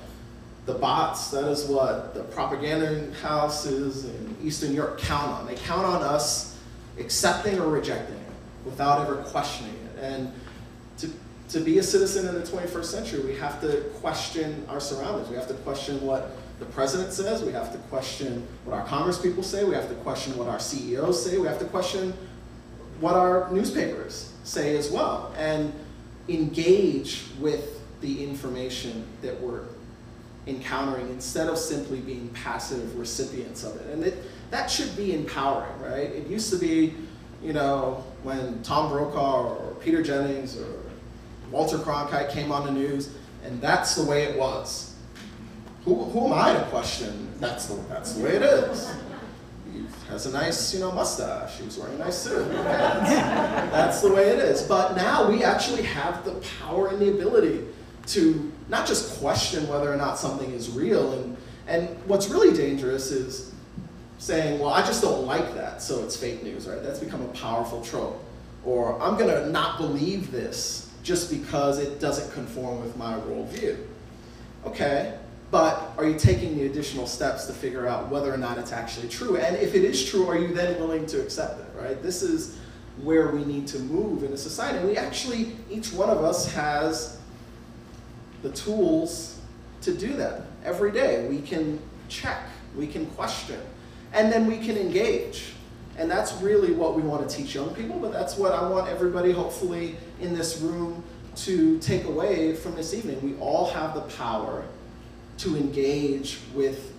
the bots, that is what the propaganda houses in Eastern Europe count on. They count on us accepting or rejecting it without ever questioning it. And to be a citizen in the 21st century, we have to question our surroundings. We have to question what the president says. We have to question what our congresspeople say. We have to question what our CEOs say. We have to question what our newspapers say as well, and engage with the information that we're encountering instead of simply being passive recipients of it. And that should be empowering, right? It used to be, when Tom Brokaw or Peter Jennings or Walter Cronkite came on the news, and that's the way it was. Who am I to question? That's the way it is. He has a nice, mustache. He was wearing a nice suit. That's the way it is. But now we actually have the power and the ability to not just question whether or not something is real. And what's really dangerous is saying, well, I just don't like that, so it's fake news, right? That's become a powerful trope. Or I'm going to not believe this just because it doesn't conform with my worldview. Okay, but are you taking the additional steps to figure out whether or not it's actually true? And if it is true, are you then willing to accept it, right? This is where we need to move in a society. And we actually, each one of us has the tools to do that every day. We can check, we can question, and then we can engage. And that's really what we want to teach young people, but that's what I want everybody, hopefully, in this room to take away from this evening. We all have the power to engage with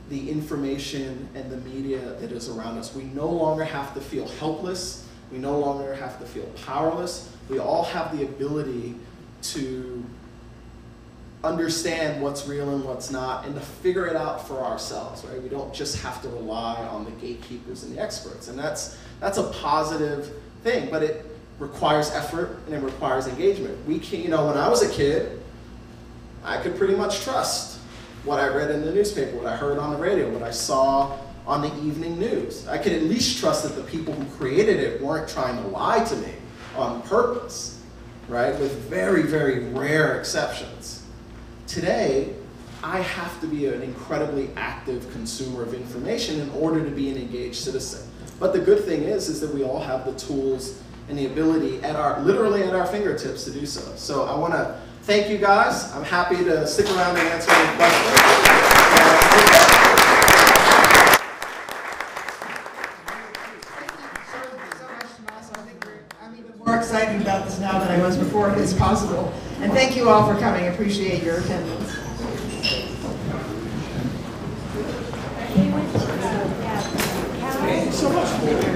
the information and the media that is around us. We no longer have to feel helpless. We no longer have to feel powerless. We all have the ability to understand what's real and what's not, and to figure it out for ourselves, right? We don't just have to rely on the gatekeepers and the experts, and that's a positive thing, but it requires effort and it requires engagement. We can, when I was a kid, I could pretty much trust what I read in the newspaper, what I heard on the radio, what I saw on the evening news. I could at least trust that the people who created it weren't trying to lie to me on purpose, right? With very, very rare exceptions. Today, I have to be an incredibly active consumer of information in order to be an engaged citizen. But the good thing is that we all have the tools and the ability literally at our fingertips to do so. So I want to thank you guys. I'm happy to stick around and answer any questions. More excited about this now than I was before if it's possible. And thank you all for coming. I appreciate your attendance. Thank you so much.